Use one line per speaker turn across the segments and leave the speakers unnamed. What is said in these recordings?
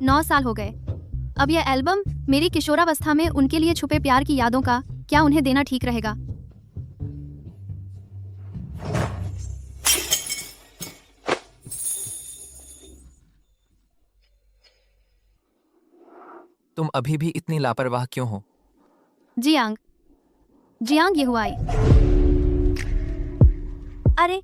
9 साल हो गए। अब यह एल्बम मेरी किशोरावस्था में उनके लिए छुपे प्यार की यादों का, क्या उन्हें देना ठीक रहेगा?
तुम अभी भी इतनी लापरवाह क्यों हो?
Jiang, Jiang Yehuai.
अरे,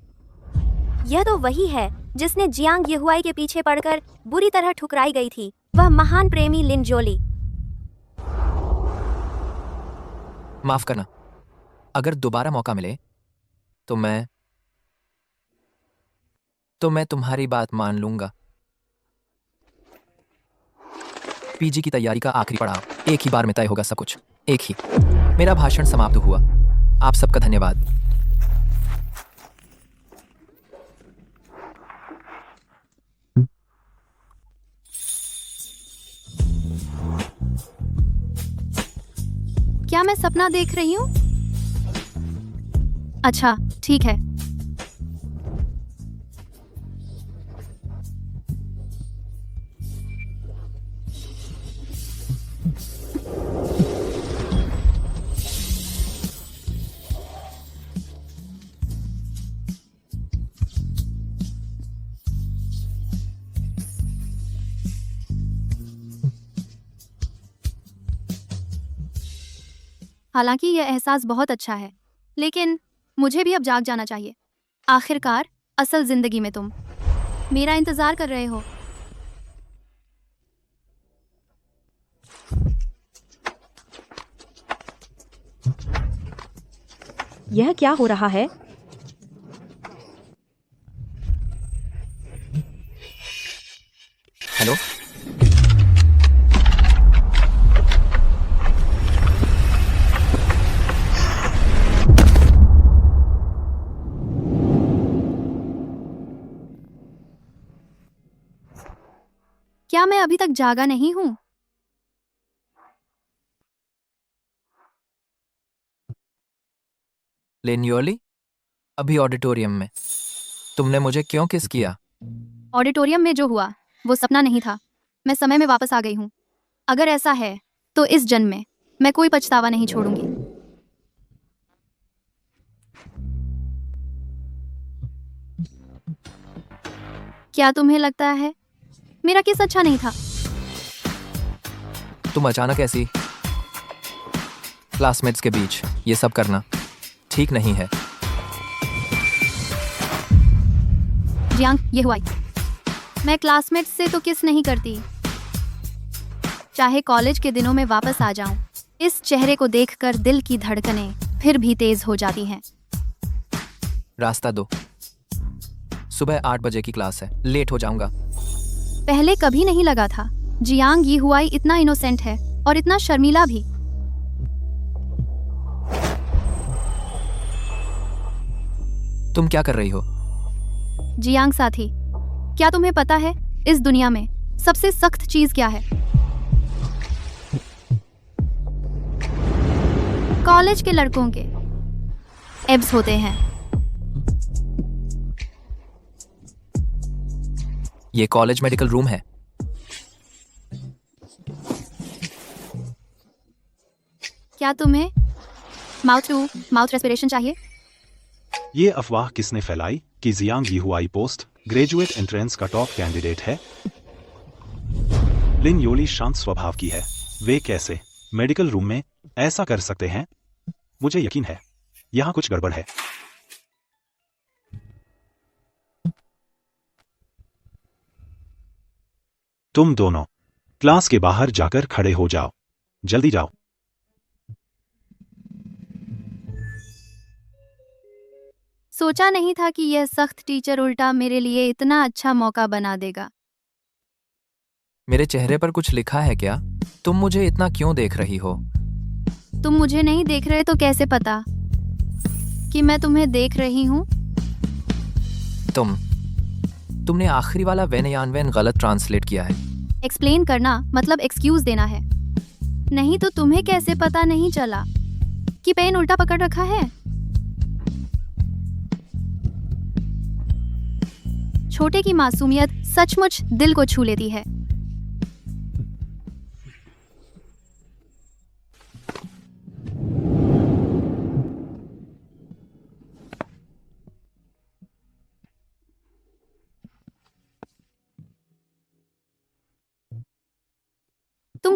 यह तो वही है जिसने जियांग येहुआई के पीछे पड़कर बुरी तरह ठुकराई गई थी। वह महान प्रेमी लिन जोली।
माफ करना, अगर दोबारा मौका मिले तो मैं तुम्हारी बात मान लूंगा। पीजी की तैयारी का आखिरी पड़ाव, एक ही बार में तय होगा सब कुछ, एक ही। मेरा भाषण समाप्त हुआ। आप सबका धन्यवाद।
क्या मैं सपना देख रही हूँ? अच्छा, ठीक है। हालांकि यह एहसास बहुत अच्छा है, लेकिन मुझे भी अब जाग जाना चाहिए। आखिरकार असल जिंदगी में तुम मेरा इंतजार कर रहे हो।
यह क्या हो रहा है?
हेलो,
क्या मैं अभी तक जागा नहीं हूँ?
लेनियोली, अभी ऑडिटोरियम में। तुमने मुझे क्यों किस किया?
ऑडिटोरियम में जो हुआ वो सपना नहीं था। मैं समय में वापस आ गई हूँ। अगर ऐसा है तो इस जन्म में मैं कोई पछतावा नहीं छोड़ूंगी। क्या तुम्हें लगता है मेरा किस अच्छा नहीं था?
तुम अचानक ऐसी क्लासमेट्स के बीच ये सब करना ठीक नहीं है।
जियांग येहुआई, मैं क्लासमेट से तो किस नहीं करती। चाहे कॉलेज के दिनों में वापस आ जाऊं, इस चेहरे को देखकर दिल की धड़कनें फिर भी तेज हो जाती हैं।
रास्ता दो, सुबह 8 बजे की क्लास है, लेट हो जाऊंगा।
पहले कभी नहीं लगा था जियांग येहुआई इतना इनोसेंट है और इतना शर्मीला भी।
तुम क्या कर रही हो?
जियांग साथी, क्या तुम्हें पता है इस दुनिया में सबसे सख्त चीज क्या है? कॉलेज के लड़कों के एब्स होते हैं।
ये कॉलेज मेडिकल रूम है।
क्या तुम्हें माउथ टू माउथ रेस्पिरेशन चाहिए?
ये अफवाह किसने फैलाई कि जियांग येहुआई पोस्ट ग्रेजुएट एंट्रेंस का टॉप कैंडिडेट है? लिन योली शांत स्वभाव की है। वे कैसे मेडिकल रूम में ऐसा कर सकते हैं? मुझे यकीन है यहां कुछ गड़बड़ है। तुम दोनों क्लास के बाहर जाकर खड़े हो जाओ। जल्दी जाओ।
सोचा नहीं था कि यह सख्त टीचर उल्टा मेरे लिए इतना अच्छा मौका बना देगा।
मेरे चेहरे पर कुछ लिखा है क्या? तुम मुझे इतना क्यों देख रही हो?
तुम मुझे नहीं देख रहे तो कैसे पता कि मैं तुम्हें देख रही हूँ?
तुमने आखिरी वाला वेनयानवेन गलत ट्रांसलेट किया है।
एक्सप्लेन करना मतलब एक्सक्यूज देना है। नहीं तो तुम्हें कैसे पता नहीं चला कि पेन उल्टा पकड़ रखा है? छोटे की मासूमियत सचमुच दिल को छू लेती है।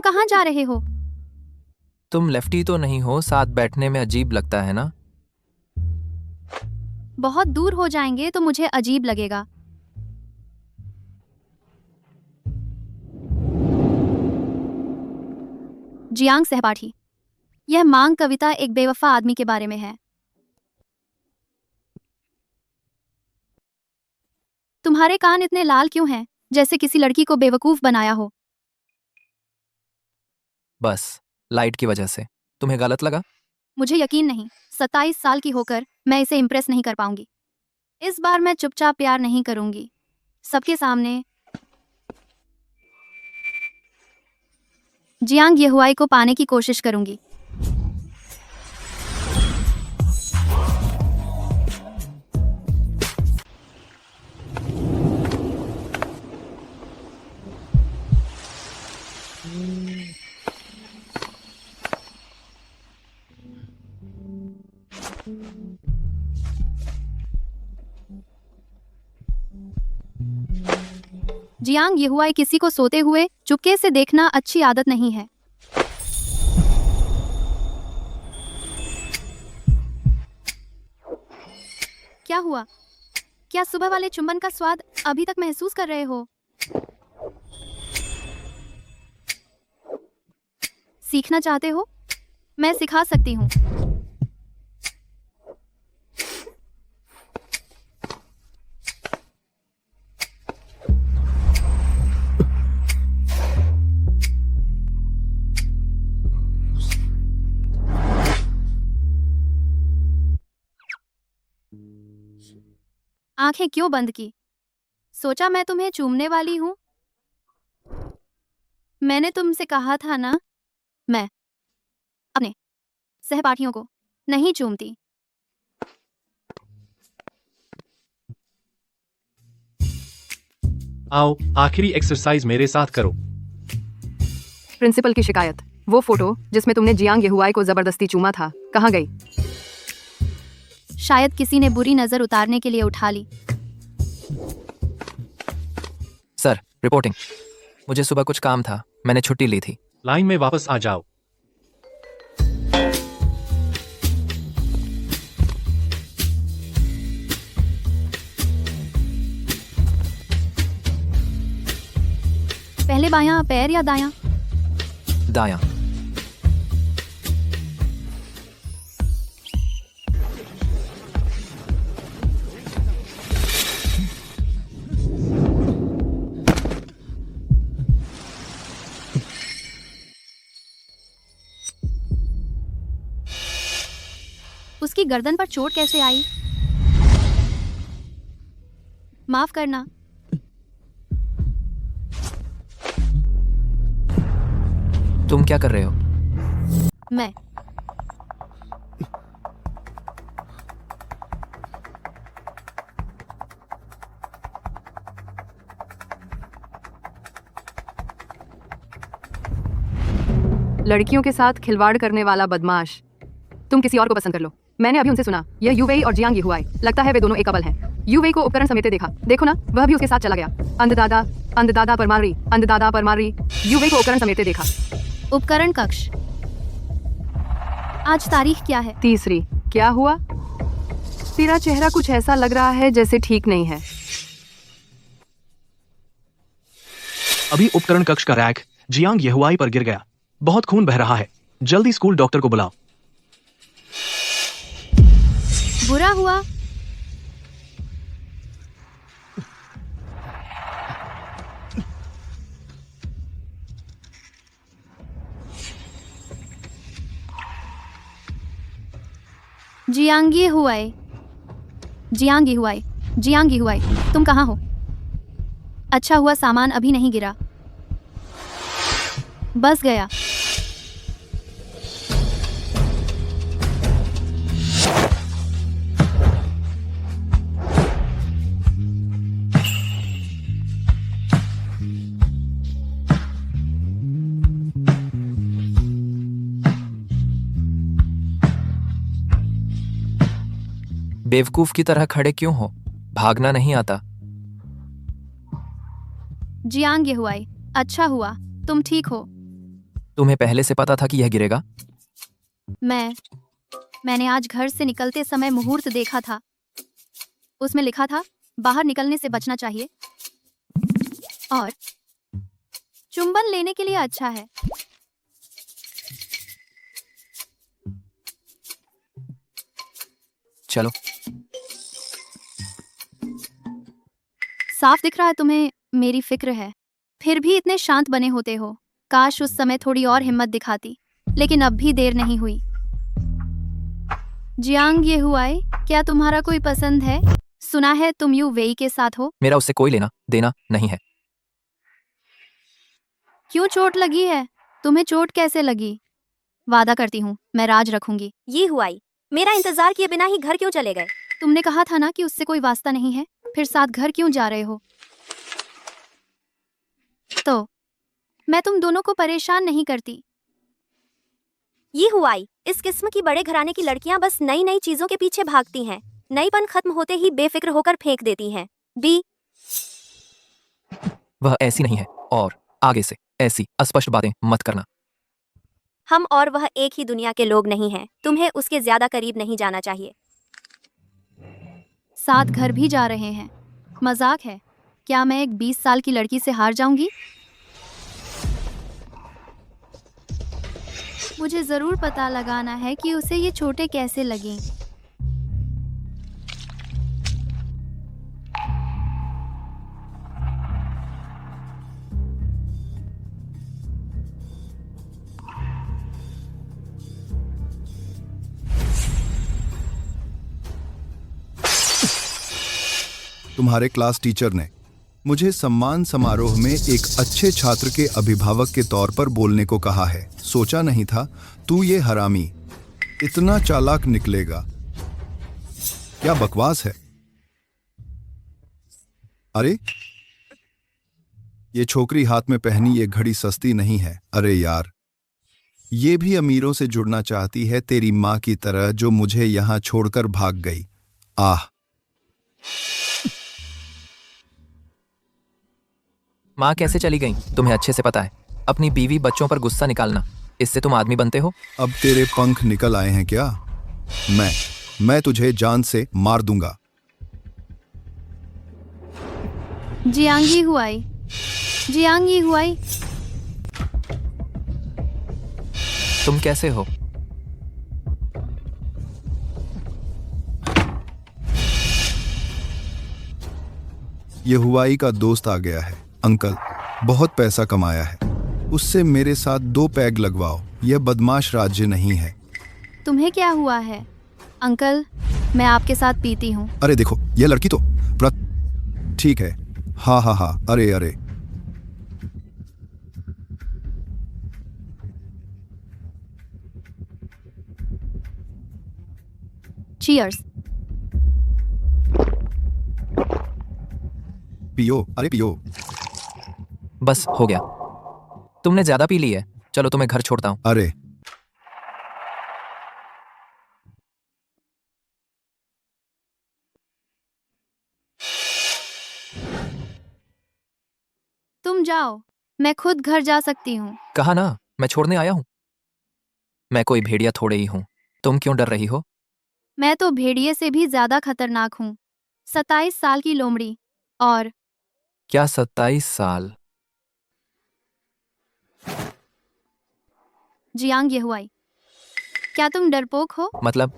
कहाँ जा रहे हो?
तुम लेफ्टी तो नहीं हो, साथ बैठने में अजीब लगता है ना?
बहुत दूर हो जाएंगे तो मुझे अजीब लगेगा। जियांग सहपाठी, यह मांग कविता एक बेवफा आदमी के बारे में है। तुम्हारे कान इतने लाल क्यों हैं, जैसे किसी लड़की को बेवकूफ बनाया हो?
बस लाइट की वजह से। तुम्हें गलत लगा?
मुझे यकीन नहीं, 27 साल की होकर मैं इसे इम्प्रेस नहीं कर पाऊंगी। इस बार मैं चुपचाप प्यार नहीं करूंगी, सबके सामने। जियांग येहुआई को पाने की कोशिश करूंगी। जियांग येहुआई, किसी को सोते हुए चुपके से देखना अच्छी आदत नहीं है। क्या हुआ? क्या सुबह वाले चुंबन का स्वाद अभी तक महसूस कर रहे हो? सीखना चाहते हो? मैं सिखा सकती हूँ। आंखें क्यों बंद की? सोचा मैं तुम्हें चूमने वाली हूं? मैंने तुमसे कहा था ना, मैं अपने सहपाठियों को नहीं चूमती।
आओ, आखिरी एक्सरसाइज मेरे साथ करो।
प्रिंसिपल की शिकायत। वो फोटो जिसमें तुमने जियांग येहुआई को जबरदस्ती चूमा था, कहाँ गई?
शायद किसी ने बुरी नजर उतारने के लिए उठा ली।
Sir, reporting. मुझे सुबह कुछ काम था, मैंने छुट्टी ली थी।
लाइन में वापस आ जाओ।
पहले बायां पैर या दायां?
दायां।
उसकी गर्दन पर चोट कैसे आई? माफ करना।
तुम क्या कर रहे हो?
मैं
लड़कियों के साथ खिलवाड़ करने वाला बदमाश। तुम किसी और को पसंद कर लो। मैंने अभी उनसे सुना, यह यूवेई और जियांग येहुआई, लगता है वे दोनों एक कपल हैं। यूवेई को उपकरण समेटे देखा, देखो ना, वह भी उसके साथ चला गया। अंधदादा अंधदादा पर मार रही, अंधदादा पर मार रही। यूवेई को उपकरण समेटे देखा।
उपकरण कक्ष। आज तारीख क्या है?
3। क्या हुआ? तेरा चेहरा कुछ ऐसा लग रहा है जैसे ठीक नहीं है।
अभी उपकरण कक्ष का रैक जियांग येहुआई पर गिर गया। बहुत खून बह रहा है। जल्दी स्कूल डॉक्टर को बुलाओ।
बुरा हुआ। जियांग येहुआई, जियांग येहुआई, जियांग येहुआई, तुम कहाँ हो? अच्छा हुआ सामान अभी नहीं गिरा। बस गया।
बेवकूफ की तरह खड़े क्यों हो? भागना नहीं आता?
जियांग येहुआई, अच्छा हुआ तुम ठीक हो।
तुम्हें पहले से पता था कि यह गिरेगा?
मैंने आज घर से निकलते समय मुहूर्त देखा था। उसमें लिखा था बाहर निकलने से बचना चाहिए और चुंबन लेने के लिए अच्छा है।
चलो।
साफ दिख रहा है तुम्हें मेरी फिक्र है, फिर भी इतने शांत बने होते हो। काश उस समय थोड़ी और हिम्मत दिखाती, लेकिन अब भी देर नहीं हुई। जियांग येहुआई, क्या तुम्हारा कोई पसंद है? सुना है तुम यू वेई के साथ हो।
मेरा उससे कोई लेना देना नहीं है।
क्यों चोट लगी है? तुम्हें चोट कैसे लगी? वादा करती हूँ मैं राज रखूंगी।
ये हुआई, मेरा इंतजार किए बिना ही घर क्यों चले गए?
तुमने कहा था ना कि उससे कोई वास्ता नहीं है, फिर साथ घर क्यों जा रहे हो? तो मैं तुम दोनों को परेशान नहीं करती।
ये हुआई, इस किस्म की बड़े घराने की लड़कियां बस नई नई चीजों के पीछे भागती हैं। नईपन खत्म होते ही बेफिक्र होकर फेंक देती हैं। बी
वह ऐसी नहीं है और आगे से ऐसी अस्पष्ट बातें मत करना।
हम और वह एक ही दुनिया के लोग नहीं हैं। तुम्हें उसके ज्यादा करीब नहीं जाना चाहिए।
साथ घर भी जा रहे हैं। मजाक है क्या? मैं एक 20 साल की लड़की से हार जाऊंगी? मुझे जरूर पता लगाना है कि उसे ये छोटे कैसे लगें।
तुम्हारे क्लास टीचर ने मुझे सम्मान समारोह में एक अच्छे छात्र के अभिभावक के तौर पर बोलने को कहा है। सोचा नहीं था तू ये हरामी इतना चालाक निकलेगा। क्या बकवास है। अरे ये छोकरी हाथ में पहनी ये घड़ी सस्ती नहीं है। अरे यार, ये भी अमीरों से जुड़ना चाहती है तेरी माँ की तरह, जो मुझे यहां छोड़कर भाग गई। आह,
माँ कैसे चली गई तुम्हें अच्छे से पता है। अपनी बीवी बच्चों पर गुस्सा निकालना, इससे तुम आदमी बनते हो?
अब तेरे पंख निकल आए हैं क्या? मैं तुझे जान से मार दूंगा।
जियांगी हुआई, जियांगी हुआई,
तुम कैसे हो?
ये हुआई का दोस्त आ गया है। अंकल, बहुत पैसा कमाया है, उससे मेरे साथ 2 पैग लगवाओ। यह बदमाश राज्य नहीं है।
तुम्हें क्या हुआ है? अंकल, मैं आपके साथ पीती हूँ।
अरे देखो, यह लड़की तो ठीक है। हाँ हाँ हाँ, अरे अरे।
चीयर्स।
पियो, अरे पियो।
बस हो गया, तुमने ज्यादा पी ली है। चलो तुम्हें घर छोड़ता हूँ।
अरे
तुम जाओ, मैं खुद घर जा सकती हूँ।
कहा ना, मैं छोड़ने आया हूँ। मैं कोई भेड़िया थोड़े ही हूँ। तुम क्यों डर रही हो?
मैं तो भेड़िए से भी ज्यादा खतरनाक हूँ। 27 साल की लोमड़ी। और
क्या 27 साल?
जियांग येहुआई, क्या तुम डरपोक हो?
मतलब?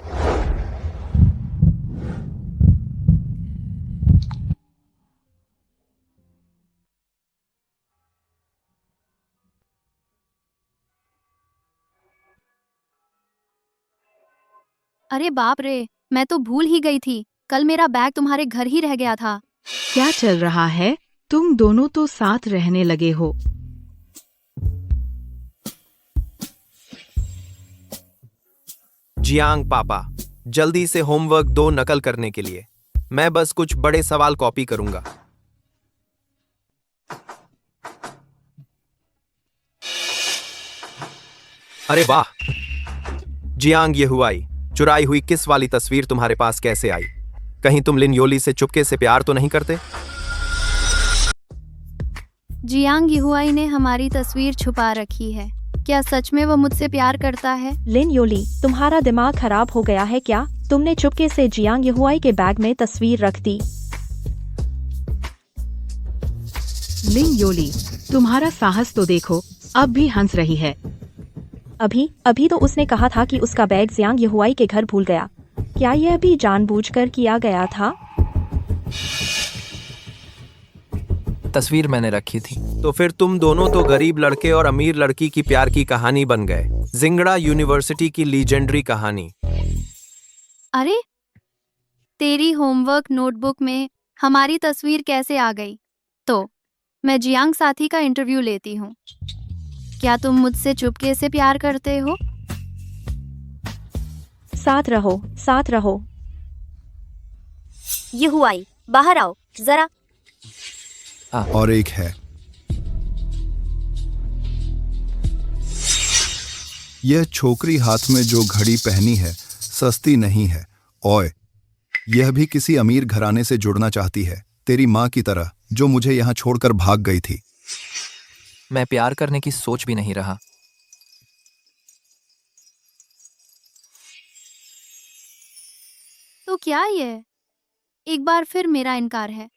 अरे बाप रे, मैं तो भूल ही गई थी। कल मेरा बैग तुम्हारे घर ही रह गया था।
क्या चल रहा है? तुम दोनों तो साथ रहने लगे हो।
जियांग पापा, जल्दी से होमवर्क 2 नकल करने के लिए। मैं बस कुछ बड़े सवाल कॉपी करूंगा। अरे वाह! जियांग येहुआई, चुराई हुई किस वाली तस्वीर तुम्हारे पास कैसे आई? कहीं तुम लिन योली से चुपके से प्यार तो नहीं करते?
जियांग येहुआई ने हमारी तस्वीर छुपा रखी है। क्या सच में वो मुझसे प्यार करता है?
लिन योली, तुम्हारा दिमाग खराब हो गया है क्या? तुमने चुपके से जियांग यहुआई के बैग में तस्वीर रख दी।
लिन योली, तुम्हारा साहस तो देखो, अब भी हंस रही है।
अभी तो उसने कहा था कि उसका बैग जियांग यहुआई के घर भूल गया। क्या यह भी जानबूझकर किया गया था?
तस्वीर मैंने रखी थी।
तो फिर तुम दोनों तो गरीब लड़के और अमीर लड़की की प्यार की कहानी बन गए। जिंगड़ा यूनिवर्सिटी की लीजेंडरी कहानी।
अरे, तेरी होमवर्क नोटबुक में हमारी तस्वीर कैसे आ गई? तो मैं जियांग साथी का इंटरव्यू लेती हूँ। क्या तुम मुझसे चुपके से प्यार करते हो?
साथ रहो।
यहुआई, बाहर आओ जरा।
और एक है, यह छोकरी हाथ में जो घड़ी पहनी है सस्ती नहीं है। ओए, यह भी किसी अमीर घराने से जुड़ना चाहती है, तेरी माँ की तरह, जो मुझे यहाँ छोड़कर भाग गई थी।
मैं प्यार करने की सोच भी नहीं रहा।
तो क्या ये एक बार फिर मेरा इनकार है?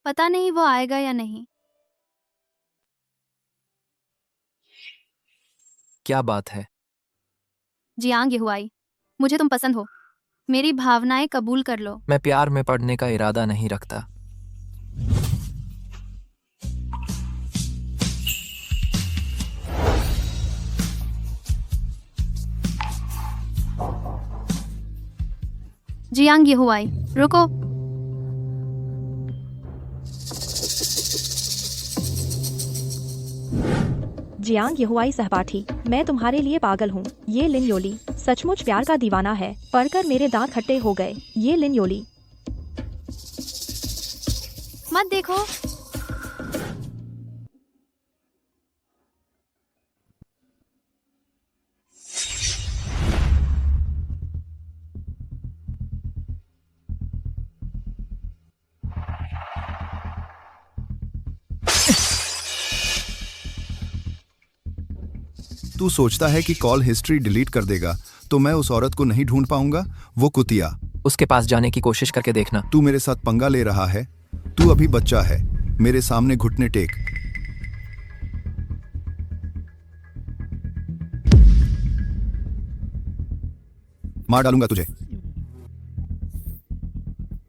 पता नहीं वो आएगा या नहीं।
क्या बात है?
जियांग यहुआई, मुझे तुम पसंद हो। मेरी भावनाएं कबूल कर लो।
मैं प्यार में पड़ने का इरादा नहीं रखता।
जियांग यहुआई, रुको।
जियांग यहुआई सहपाठी, मैं तुम्हारे लिए पागल हूँ। ये लिन योली सचमुच प्यार का दीवाना है। पढ़कर मेरे दांत खट्टे हो गए। ये लिन योली।
मत देखो।
तू सोचता है कि कॉल हिस्ट्री डिलीट कर देगा तो मैं उस औरत को नहीं ढूंढ पाऊंगा? वो कुतिया।
उसके पास जाने की कोशिश करके देखना।
तू मेरे साथ पंगा ले रहा है? तू अभी बच्चा है। मेरे सामने घुटने टेक। मार डालूंगा तुझे।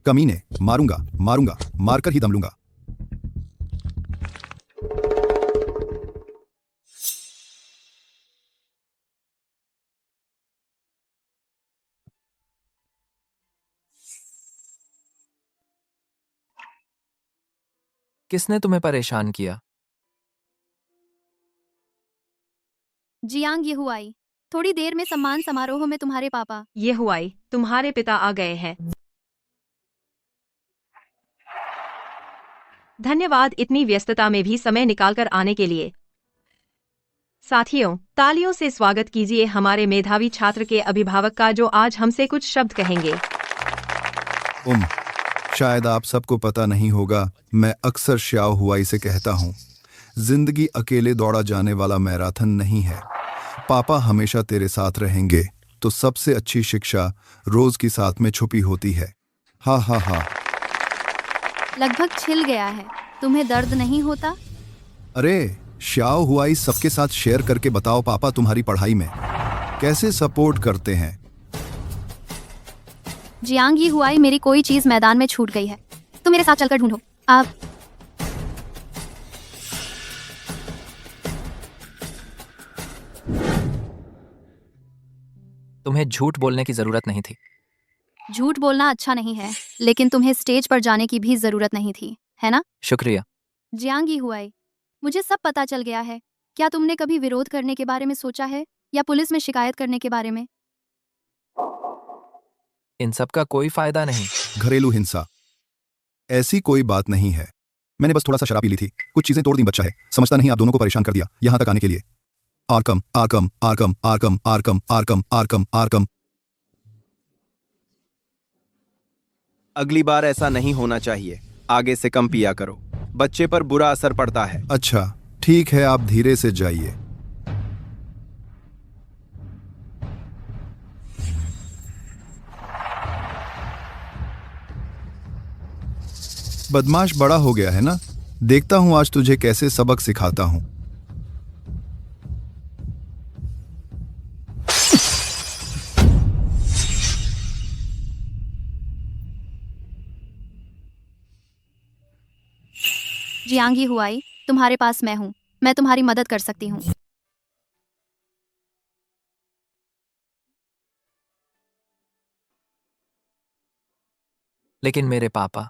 कमीने, मारूंगा, मारकर ही दम लूंगा।
किसने तुम्हें परेशान किया?
जियांग यहुआई, थोड़ी देर में सम्मान समारोह में तुम्हारे पापा।
यहुआई, तुम्हारे पिता आ गए हैं। धन्यवाद इतनी व्यस्तता में भी समय निकालकर आने के लिए। साथियों, तालियों से स्वागत कीजिए हमारे मेधावी छात्र के अभिभावक का, जो आज हमसे कुछ शब्द कहेंगे।
शायद आप सबको पता नहीं होगा, मैं अक्सर श्याओ हुआई से कहता हूँ, जिंदगी अकेले दौड़ा जाने वाला मैराथन नहीं है। पापा हमेशा तेरे साथ रहेंगे, तो सबसे अच्छी शिक्षा रोज की साथ में छुपी होती है। हा हा हा।
लगभग छिल गया है। तुम्हें दर्द नहीं होता?
अरे, श्याओ हुआई सबके साथ शेयर करके बताओ पापा तुम्हारी पढ़ाई में कैसे सपोर्ट करते हैं।
जियांग यहुआई, मेरी कोई चीज मैदान में छूट गई है। तुम मेरे साथ चलकर ढूंढो। आप
तुम्हें झूठ बोलने की जरूरत नहीं थी।
झूठ बोलना अच्छा नहीं है, लेकिन तुम्हें स्टेज पर जाने की भी जरूरत नहीं थी, है ना?
शुक्रिया।
जियांग यहुआई, मुझे सब पता चल गया है। क्या तुमने कभी विरोध करने के बारे में सोचा है, या पुलिस में शिकायत करने के बारे में?
इन सब का कोई फायदा नहीं।
घरेलू हिंसा ऐसी कोई बात नहीं है। मैंने बस थोड़ा सा शराब पी ली थी, कुछ चीजें तोड़ दी। बच्चा है, समझता नहीं। आप दोनों को परेशान कर दिया यहां तक आने के लिए। Arkham Arkham Arkham Arkham Arkham Arkham Arkham Arkham.
अगली बार ऐसा नहीं होना चाहिए। आगे से कम पिया करो, बच्चे पर बुरा असर पड़ता है।
अच्छा ठीक है, आप धीरे से जाइए। बदमाश बड़ा हो गया है ना। देखता हूँ आज तुझे कैसे सबक सिखाता हूँ।
जियांग ये हुआई, तुम्हारे पास मैं हूँ। मैं तुम्हारी मदद कर सकती हूँ।
लेकिन मेरे पापा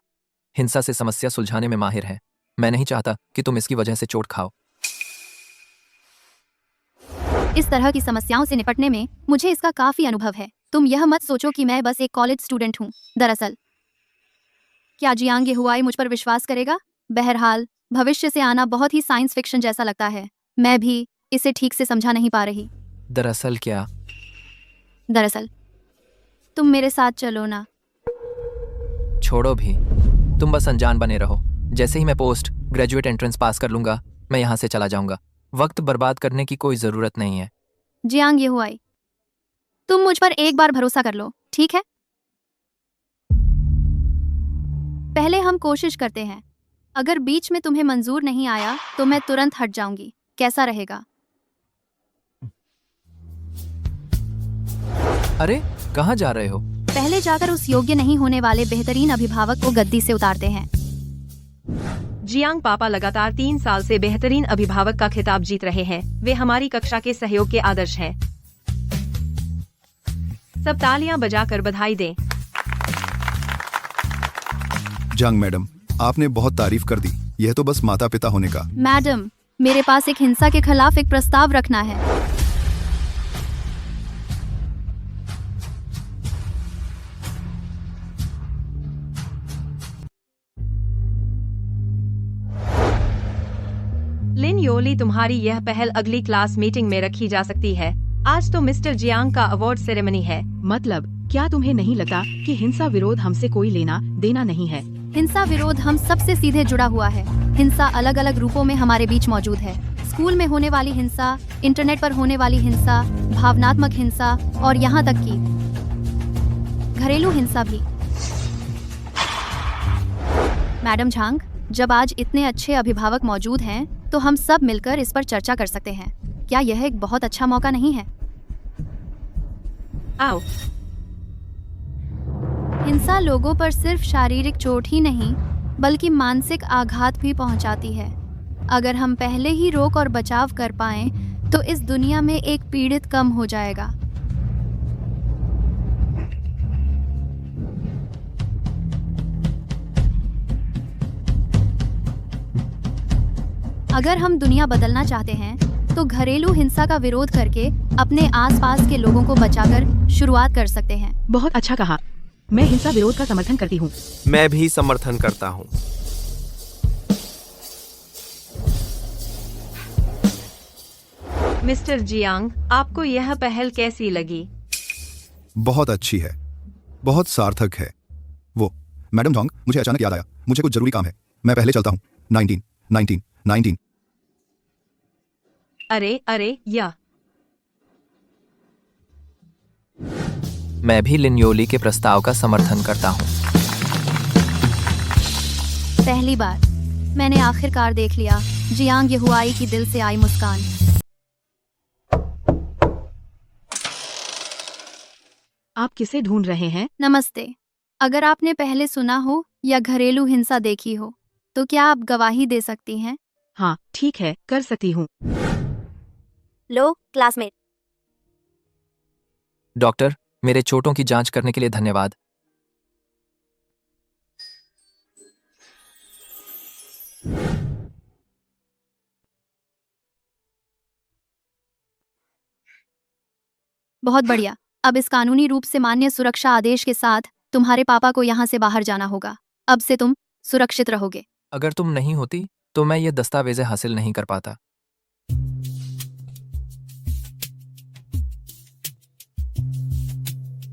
हिंसा से समस्या सुलझाने में माहिर हैं। मैं नहीं चाहता कि तुम इसकी वजह से चोट खाओ।
इस तरह की समस्याओं से निपटने में मुझे इसका काफी अनुभव है। तुम यह मत सोचो कि मैं बस एक कॉलेज स्टूडेंट हूँ। दरअसल क्या जियांग ये हुआई मुझ पर विश्वास करेगा? बहरहाल भविष्य से आना बहुत ही साइंस फिक्शन जैसा लगता है। मैं भी इसे ठीक से समझा नहीं पा रही।
दरअसल क्या?
दरअसल तुम मेरे साथ चलो ना।
छोड़ो भी, तुम बस अनजान बने रहो। जैसे ही मैं पोस्ट ग्रेजुएट एंट्रेंस पास कर लूंगा, मैं यहाँ से चला जाऊंगा। वक्त बर्बाद करने की कोई जरूरत नहीं है।
जियांग ये हुआई, तुम मुझ पर एक बार भरोसा कर लो, ठीक है? पहले हम कोशिश करते हैं। अगर बीच में तुम्हें मंजूर नहीं आया तो मैं तुरंत हट जाऊंगी। कैसा रहेगा?
अरे कहाँ जा रहे हो?
पहले जाकर उस योग्य नहीं होने वाले बेहतरीन अभिभावक को गद्दी से उतारते हैं।
जियांग पापा लगातार 3 साल से बेहतरीन अभिभावक का खिताब जीत रहे हैं। वे हमारी कक्षा के सहयोग के आदर्श हैं। सब तालियां बजाकर बधाई दें।
जांग मैडम, आपने बहुत तारीफ कर दी। यह तो बस माता पिता होने का।
मैडम, मेरे पास एक हिंसा के खिलाफ एक प्रस्ताव रखना है।
लिन योली, तुम्हारी यह पहल अगली क्लास मीटिंग में रखी जा सकती है। आज तो मिस्टर जियांग का अवार्ड सेरेमनी है।
मतलब क्या तुम्हें नहीं लगता कि हिंसा विरोध हमसे कोई लेना देना नहीं है?
हिंसा विरोध हम सबसे सीधे जुड़ा हुआ है। हिंसा अलग अलग रूपों में हमारे बीच मौजूद है। स्कूल में होने वाली हिंसा, इंटरनेट पर होने वाली हिंसा, भावनात्मक हिंसा और यहाँ तक कि घरेलू हिंसा भी। मैडम झांग, जब आज इतने अच्छे अभिभावक मौजूद हैं, तो हम सब मिलकर इस पर चर्चा कर सकते हैं। क्या यह एक बहुत अच्छा मौका नहीं है?
आओ।
हिंसा लोगों पर सिर्फ शारीरिक चोट ही नहीं, बल्कि मानसिक आघात भी पहुंचाती है। अगर हम पहले ही रोक और बचाव कर पाएं, तो इस दुनिया में एक पीड़ित कम हो जाएगा। अगर हम दुनिया बदलना चाहते हैं, तो घरेलू हिंसा का विरोध करके अपने आसपास के लोगों को बचाकर शुरुआत कर सकते हैं।
बहुत अच्छा कहा। मैं हिंसा विरोध का समर्थन करती हूँ।
मैं भी समर्थन करता हूँ।
मिस्टर जियांग, आपको यह पहल कैसी लगी?
बहुत अच्छी है, बहुत सार्थक है। वो मैडम झांग, मुझे अचानक याद आया, मुझे कुछ जरूरी काम है। मैं पहले चलता हूँ। 19
अरे या।
मैं भी लिन योली के प्रस्ताव का समर्थन करता हूँ।
पहली बार मैंने आखिरकार देख लिया जियांग ये हुआई की दिल से आई मुस्कान।
आप किसे ढूंढ रहे हैं?
नमस्ते। अगर आपने पहले सुना हो या घरेलू हिंसा देखी हो, तो क्या आप गवाही दे सकती हैं?
हाँ ठीक है, कर सकती हूँ।
लो क्लासमेट।
डॉक्टर, मेरे चोटों की जांच करने के लिए धन्यवाद।
बहुत बढ़िया। अब इस कानूनी रूप से मान्य सुरक्षा आदेश के साथ तुम्हारे पापा को यहाँ से बाहर जाना होगा। अब से तुम सुरक्षित रहोगे।
अगर तुम नहीं होती तो मैं ये दस्तावेजें हासिल नहीं कर पाता।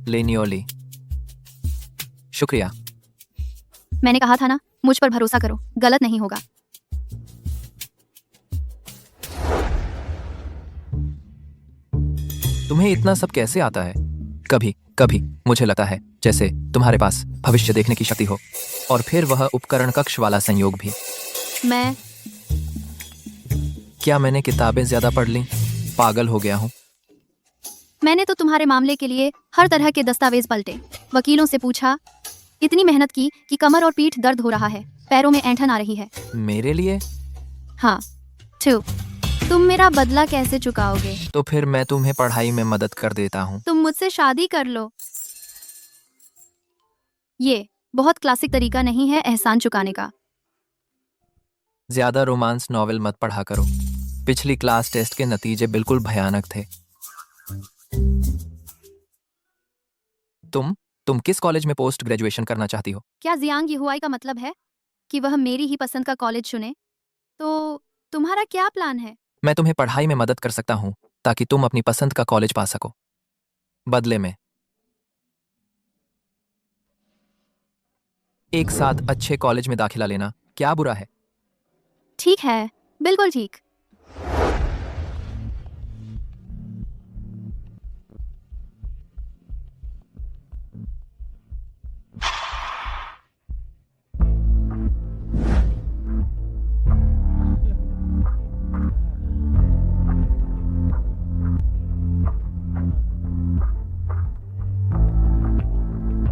लिन योली, शुक्रिया।
मैंने कहा था ना, मुझ पर भरोसा करो, गलत नहीं होगा।
तुम्हें इतना सब कैसे आता है? कभी कभी मुझे लगता है जैसे तुम्हारे पास भविष्य देखने की शक्ति हो। और फिर वह उपकरण कक्ष वाला संयोग भी।
मैं
क्या मैंने किताबें ज्यादा पढ़ ली? पागल हो गया हूँ।
मैंने तो तुम्हारे मामले के लिए हर तरह के दस्तावेज पलटे, वकीलों से पूछा, इतनी मेहनत की कि कमर और पीठ दर्द हो रहा है, पैरों में ऐंठन आ रही है।
मेरे लिए?
हाँ, तुम मेरा बदला कैसे चुकाओगे?
तो फिर मैं तुम्हें पढ़ाई में मदद कर देता हूँ।
तुम मुझसे शादी कर लो। ये बहुत क्लासिक तरीका नहीं है एहसान चुकाने का।
ज्यादा रोमांस नॉवेल मत पढ़ा करो। पिछली क्लास टेस्ट के नतीजे बिल्कुल भयानक थे। तुम किस कॉलेज में पोस्ट ग्रेजुएशन करना चाहती हो?
क्या जियांग यहुआई का मतलब है कि वह मेरी ही पसंद का कॉलेज चुने? तो तुम्हारा क्या प्लान है?
मैं तुम्हें पढ़ाई में मदद कर सकता हूँ ताकि तुम अपनी पसंद का कॉलेज पा सको। बदले में एक साथ अच्छे कॉलेज में दाखिला लेना क्या बुरा है?
ठीक है, बिल्कुल ठीक।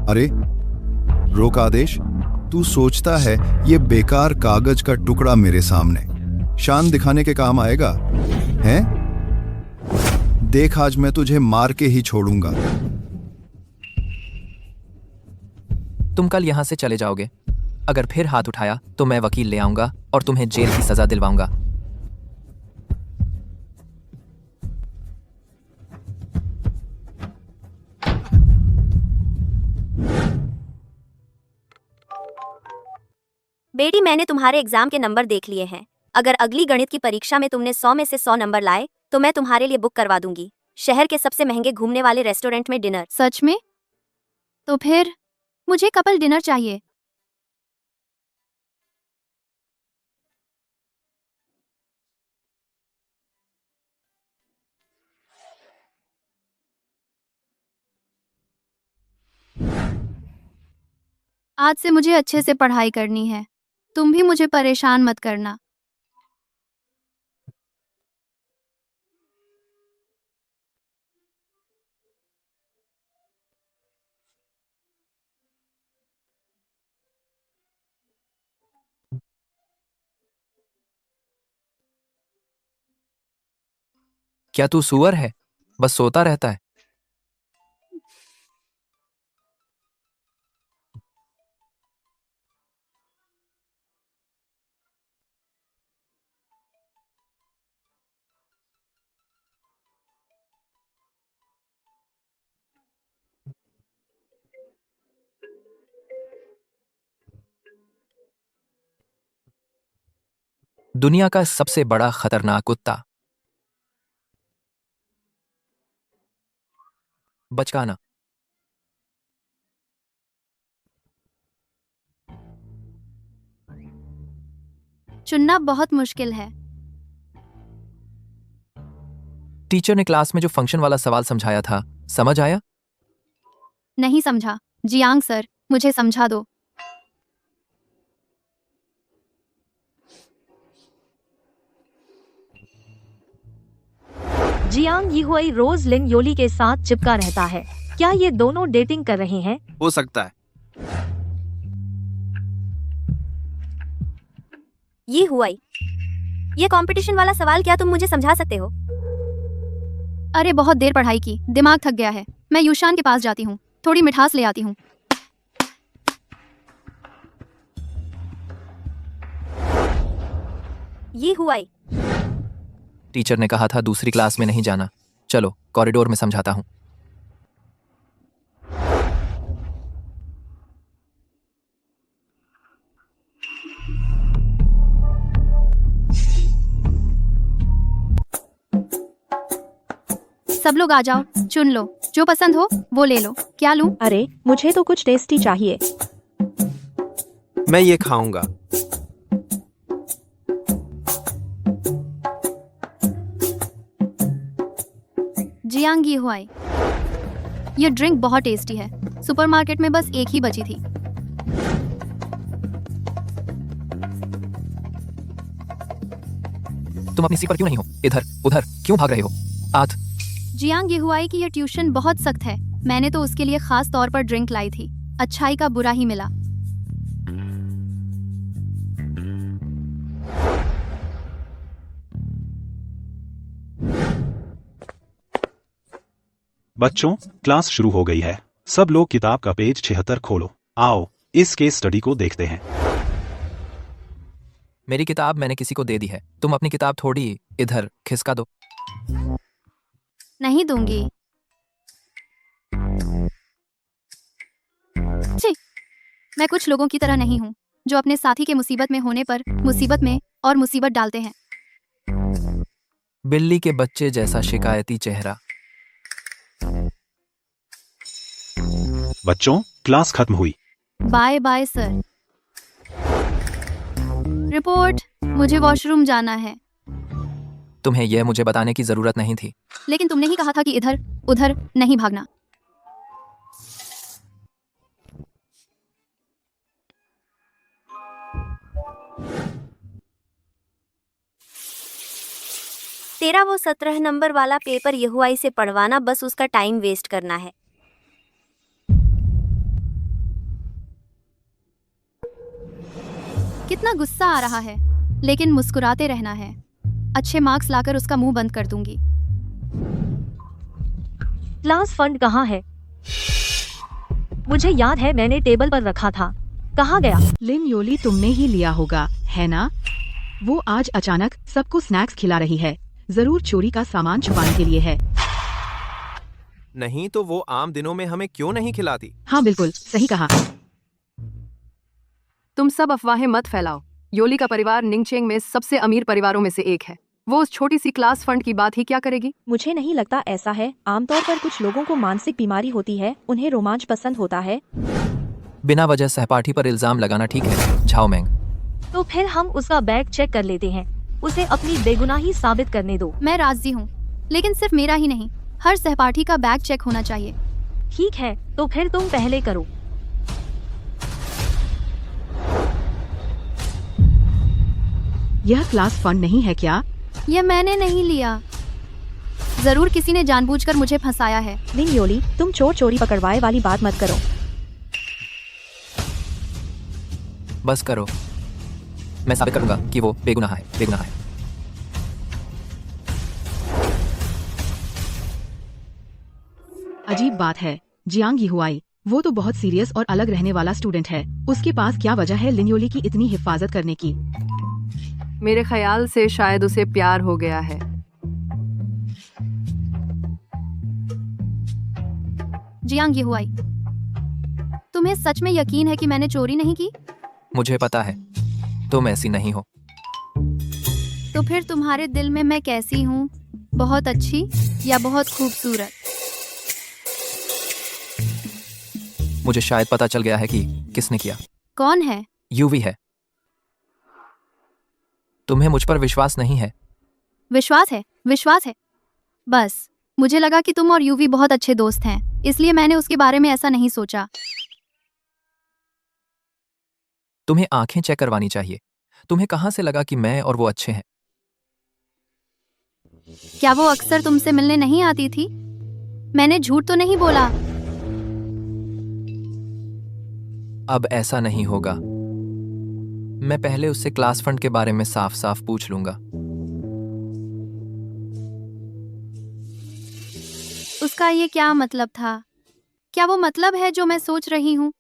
अरे रोक आदेश, तू सोचता है ये बेकार कागज का टुकड़ा मेरे सामने शान दिखाने के काम आएगा? हैं? देख, आज मैं तुझे मार के ही छोड़ूंगा।
तुम कल यहाँ से चले जाओगे। अगर फिर हाथ उठाया तो मैं वकील ले आऊंगा और तुम्हें जेल की सजा दिलवाऊंगा।
बेटी, मैंने तुम्हारे एग्जाम के नंबर देख लिए हैं। अगर अगली गणित की परीक्षा में तुमने 100 में से 100 नंबर लाए तो मैं तुम्हारे लिए बुक करवा दूंगी शहर के सबसे महंगे घूमने वाले रेस्टोरेंट में डिनर।
सच में? तो फिर मुझे कपल डिनर चाहिए। आज से मुझे अच्छे से पढ़ाई करनी है। तुम भी मुझे परेशान मत करना।
क्या तू सुअर है? बस सोता रहता है। दुनिया का सबसे बड़ा खतरनाक कुत्ता। बचकाना।
चुनना बहुत मुश्किल है।
टीचर ने क्लास में जो फंक्शन वाला सवाल समझाया था, समझ आया?
नहीं समझा। जियांग सर, मुझे समझा दो।
जियांग यहुआई रोज लिन योली के साथ चिपका रहता है। क्या ये दोनों डेटिंग कर रहे हैं?
हो सकता है।
ये हुआई, ये कंपटीशन वाला सवाल क्या तुम मुझे समझा सकते हो?
अरे बहुत देर पढ़ाई की, दिमाग थक गया है। मैं यूशान के पास जाती हूँ, थोड़ी मिठास ले आती हूँ।
ये हुआई,
टीचर ने कहा था दूसरी क्लास में नहीं जाना। चलो कॉरिडोर में समझाता हूँ।
सब लोग आ जाओ, चुन लो, जो पसंद हो वो ले लो। क्या लूं?
अरे मुझे तो कुछ टेस्टी चाहिए।
मैं ये खाऊंगा।
जियांग यहुआई, ये ड्रिंक बहुत टेस्टी है। सुपरमार्केट में बस एक ही बची थी।
तुम अपनी सीट पर क्यों नहीं हो? इधर उधर क्यों भाग रहे हो? आठ।
जियांग येहुआई की यह ट्यूशन बहुत सख्त है। मैंने तो उसके लिए खास तौर पर ड्रिंक लाई थी। अच्छाई का बुरा ही मिला।
बच्चों, क्लास शुरू हो गई है। सब लोग किताब का पेज 76 खोलो। आओ इस केस स्टडी को देखते हैं।
मेरी किताब मैंने किसी को दे दी है। तुम अपनी किताब थोड़ी इधर खिसका दो।
नहीं दूंगी। छी, मैं कुछ लोगों की तरह नहीं हूँ जो अपने साथी के मुसीबत में होने पर मुसीबत में और मुसीबत डालते हैं।
बिल्ली के बच्चे जैसा शिकायती चेहरा।
बच्चों, क्लास खत्म हुई।
Bye bye sir. रिपोर्ट, मुझे वॉशरूम जाना है।
तुम्हें यह मुझे बताने की जरूरत नहीं थी।
लेकिन तुमने ही कहा था कि इधर उधर नहीं भागना।
तेरा वो 17 नंबर वाला पेपर येहुआई से पढ़वाना, बस उसका टाइम वेस्ट करना है।
कितना गुस्सा आ रहा है, लेकिन मुस्कुराते रहना है। अच्छे मार्क्स लाकर उसका मुंह बंद कर दूंगी।
क्लास फंड कहाँ है? मुझे याद है मैंने टेबल पर रखा था। कहाँ गया?
लिन योली तुमने ही लिया होगा, है ना? वो आज अचानक सबको स्नैक्स खिला रही है। जरूर चोरी का सामान छुपाने के लिए है।
नहीं तो वो आम दिनों में हमें क्यों नहीं खिलाती?
हाँ बिल्कुल सही कहा।
तुम सब अफवाहें मत फैलाओ। योली का परिवार निंगचेंग में सबसे अमीर परिवारों में से एक है। वो उस छोटी सी क्लास फंड की बात ही क्या करेगी?
मुझे नहीं लगता ऐसा है। आमतौर पर कुछ लोगों को मानसिक बीमारी होती है, उन्हें रोमांच पसंद होता है।
बिना वजह सहपाठी पर इल्जाम लगाना ठीक है, झाओ मेंग।
तो फिर हम उसका बैग चेक कर लेते हैं। उसे अपनी बेगुनाही साबित करने दो।
मैं राजी हूँ, लेकिन सिर्फ मेरा ही नहीं, हर सहपाठी का बैग चेक होना चाहिए।
ठीक है, तो फिर तुम पहले करो।
यह क्लास फंड नहीं है क्या?
यह मैंने नहीं लिया। जरूर किसी ने जानबूझकर मुझे फंसाया है।
लिन योली, तुम चोर चोरी पकड़वाए वाली बात मत करो।
बस करो, मैं साबित करूंगा कि वो बेगुनाह है, बेगुनाह है।
अजीब बात है, जियांग येहुआई, वो तो बहुत सीरियस और अलग रहने वाला स्टूडेंट है। उसके पास क्या वजह है लिन योली की इतनी हिफाजत करने की?
मेरे ख्याल से शायद उसे प्यार हो गया है।
जियांग येहुआई, तुम्हें सच में यकीन है कि मैंने चोरी नहीं की?
मुझे पता है, तुम ऐसी नहीं हो।
तो फिर तुम्हारे दिल में मैं कैसी हूँ? बहुत अच्छी या बहुत खूबसूरत?
मुझे शायद पता चल गया है कि किसने किया।
कौन है?
यूवी है। तुम्हें मुझ पर विश्वास नहीं है?
विश्वास है, विश्वास है। बस मुझे लगा कि तुम और यूवी बहुत अच्छे दोस्त हैं, इसलिए मैंने उसके बारे में ऐसा नहीं सोचा।
तुम्हें आंखें चेक करवानी चाहिए। तुम्हें कहां से लगा कि मैं और वो अच्छे हैं?
क्या वो अक्सर तुमसे मिलने नहीं आती थी? मैंने झूठ तो नहीं बोला।
अब ऐसा नहीं होगा। मैं पहले उससे क्लास फंड के बारे में साफ साफ पूछ लूंगा।
उसका ये क्या मतलब था? क्या वो मतलब है जो मैं सोच रही हूँ?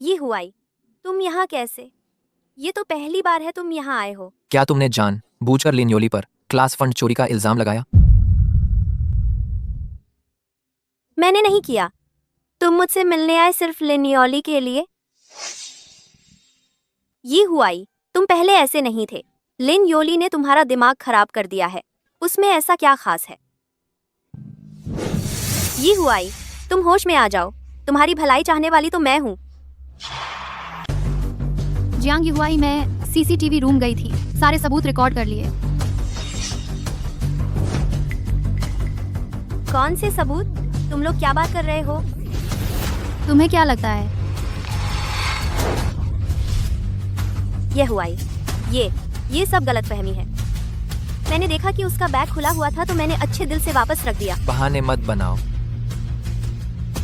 येहुआई, तुम यहाँ कैसे? ये तो पहली बार है तुम यहाँ आए हो।
क्या तुमने जान बूझकर लिन योली पर क्लास फंड चोरी का इल्जाम लगाया?
मैंने नहीं किया। तुम मुझसे मिलने आए सिर्फ लिन योली के लिए? येहुआई, तुम पहले ऐसे नहीं थे। लिन योली ने तुम्हारा दिमाग खराब कर दिया है। उसमें ऐसा क्या खास है? येहुआई, तुम होश में आ जाओ। तुम्हारी भलाई चाहने वाली तो मैं हूँ।
जियांग येहुआई, मैं सीसीटीवी रूम गई थी, सारे सबूत रिकॉर्ड कर लिए।
कौन से सबूत? तुम लोग क्या बात कर रहे हो?
तुम्हें क्या लगता है?
येहुआई, ये सब गलतफहमी है। मैंने देखा कि उसका बैग खुला हुआ था तो मैंने अच्छे दिल से वापस रख दिया।
बहाने मत बनाओ।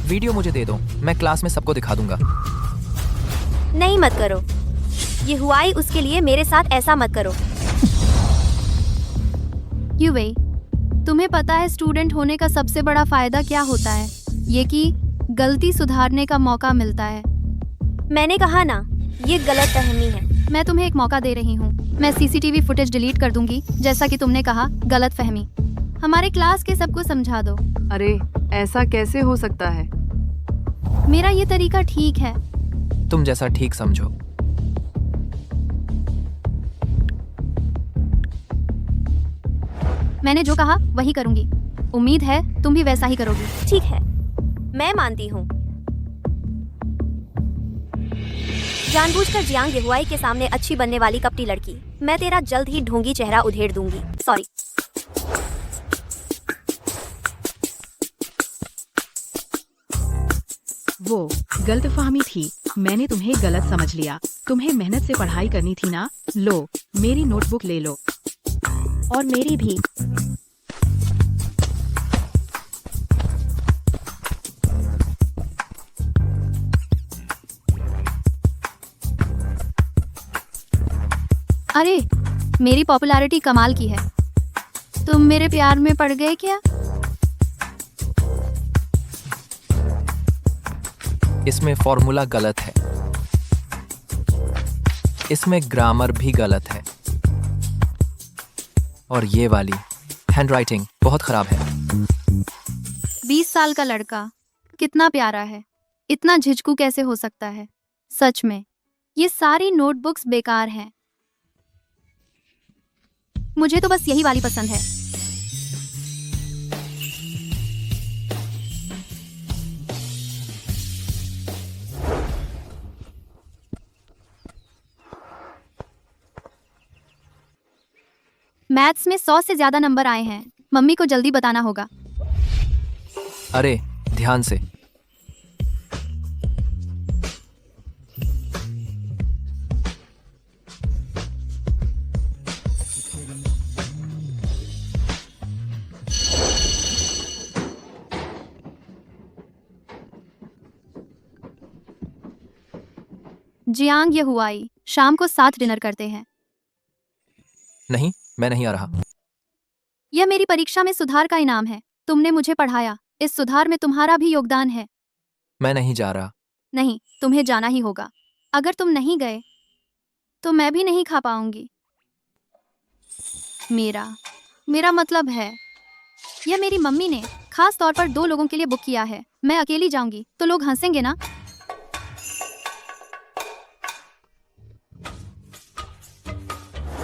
वीडियो मुझे दे दो, मैं क्लास में सबको दिखा दूंगा।
नहीं मत करो, ये हुआई उसके लिए मेरे साथ ऐसा मत करो।
यूवेई, तुम्हें पता है स्टूडेंट होने का सबसे बड़ा फायदा क्या होता है? ये कि गलती सुधारने का मौका मिलता है।
मैंने कहा ना, ये गलतफहमी है।
मैं तुम्हें एक मौका दे रही हूँ। मैं सीसीटीवी फुटेज डिलीट कर दूंगी, जैसा कि तुमने कहा, गलतफहमी। हमारे क्लास के सबको समझा दो।
अरे ऐसा कैसे हो सकता है?
मेरा ये तरीका ठीक है।
तुम जैसा ठीक समझो।
मैंने जो कहा वही करूंगी। उम्मीद है तुम भी वैसा ही करोगी।
ठीक है, मैं मानती हूँ। जानबूझकर जियांग येहुआई के सामने अच्छी बनने वाली कपटी लड़की, मैं तेरा जल्द ही ढोंगी चेहरा उधेड़ दूंगी। सॉरी।
वो गलतफहमी थी, मैंने तुम्हें गलत समझ लिया। तुम्हें मेहनत से पढ़ाई करनी थी ना। लो, मेरी नोटबुक ले लो।
और मेरी भी।
अरे, मेरी पॉपुलैरिटी कमाल की है। तुम मेरे प्यार में पड़ गए क्या?
इसमें फॉर्मूला गलत है। इसमें ग्रामर भी गलत है। और ये वाली हैंडराइटिंग बहुत खराब है।
20 साल का लड़का कितना प्यारा है, इतना झिझकू कैसे हो सकता है? सच में ये सारी नोटबुक्स बेकार हैं। मुझे तो बस यही वाली पसंद है। मैथ्स में 100 से ज्यादा नंबर आए हैं। मम्मी को जल्दी बताना होगा।
अरे ध्यान से।
जियांग येहुआई, शाम को साथ डिनर करते हैं।
नहीं, मैं नहीं आ रहा।
यह मेरी परीक्षा में सुधार का इनाम है। तुमने मुझे पढ़ाया, इस सुधार में तुम्हारा भी योगदान है।
मैं नहीं जा रहा।
नहीं, तुम्हें जाना ही होगा। अगर तुम नहीं गए तो मैं भी नहीं खा पाऊंगी। मेरा मतलब है, यह मेरी मम्मी ने खास तौर पर 2 लोगों के लिए बुक किया है। मैं अकेली जाऊंगी तो लोग हंसेंगे ना।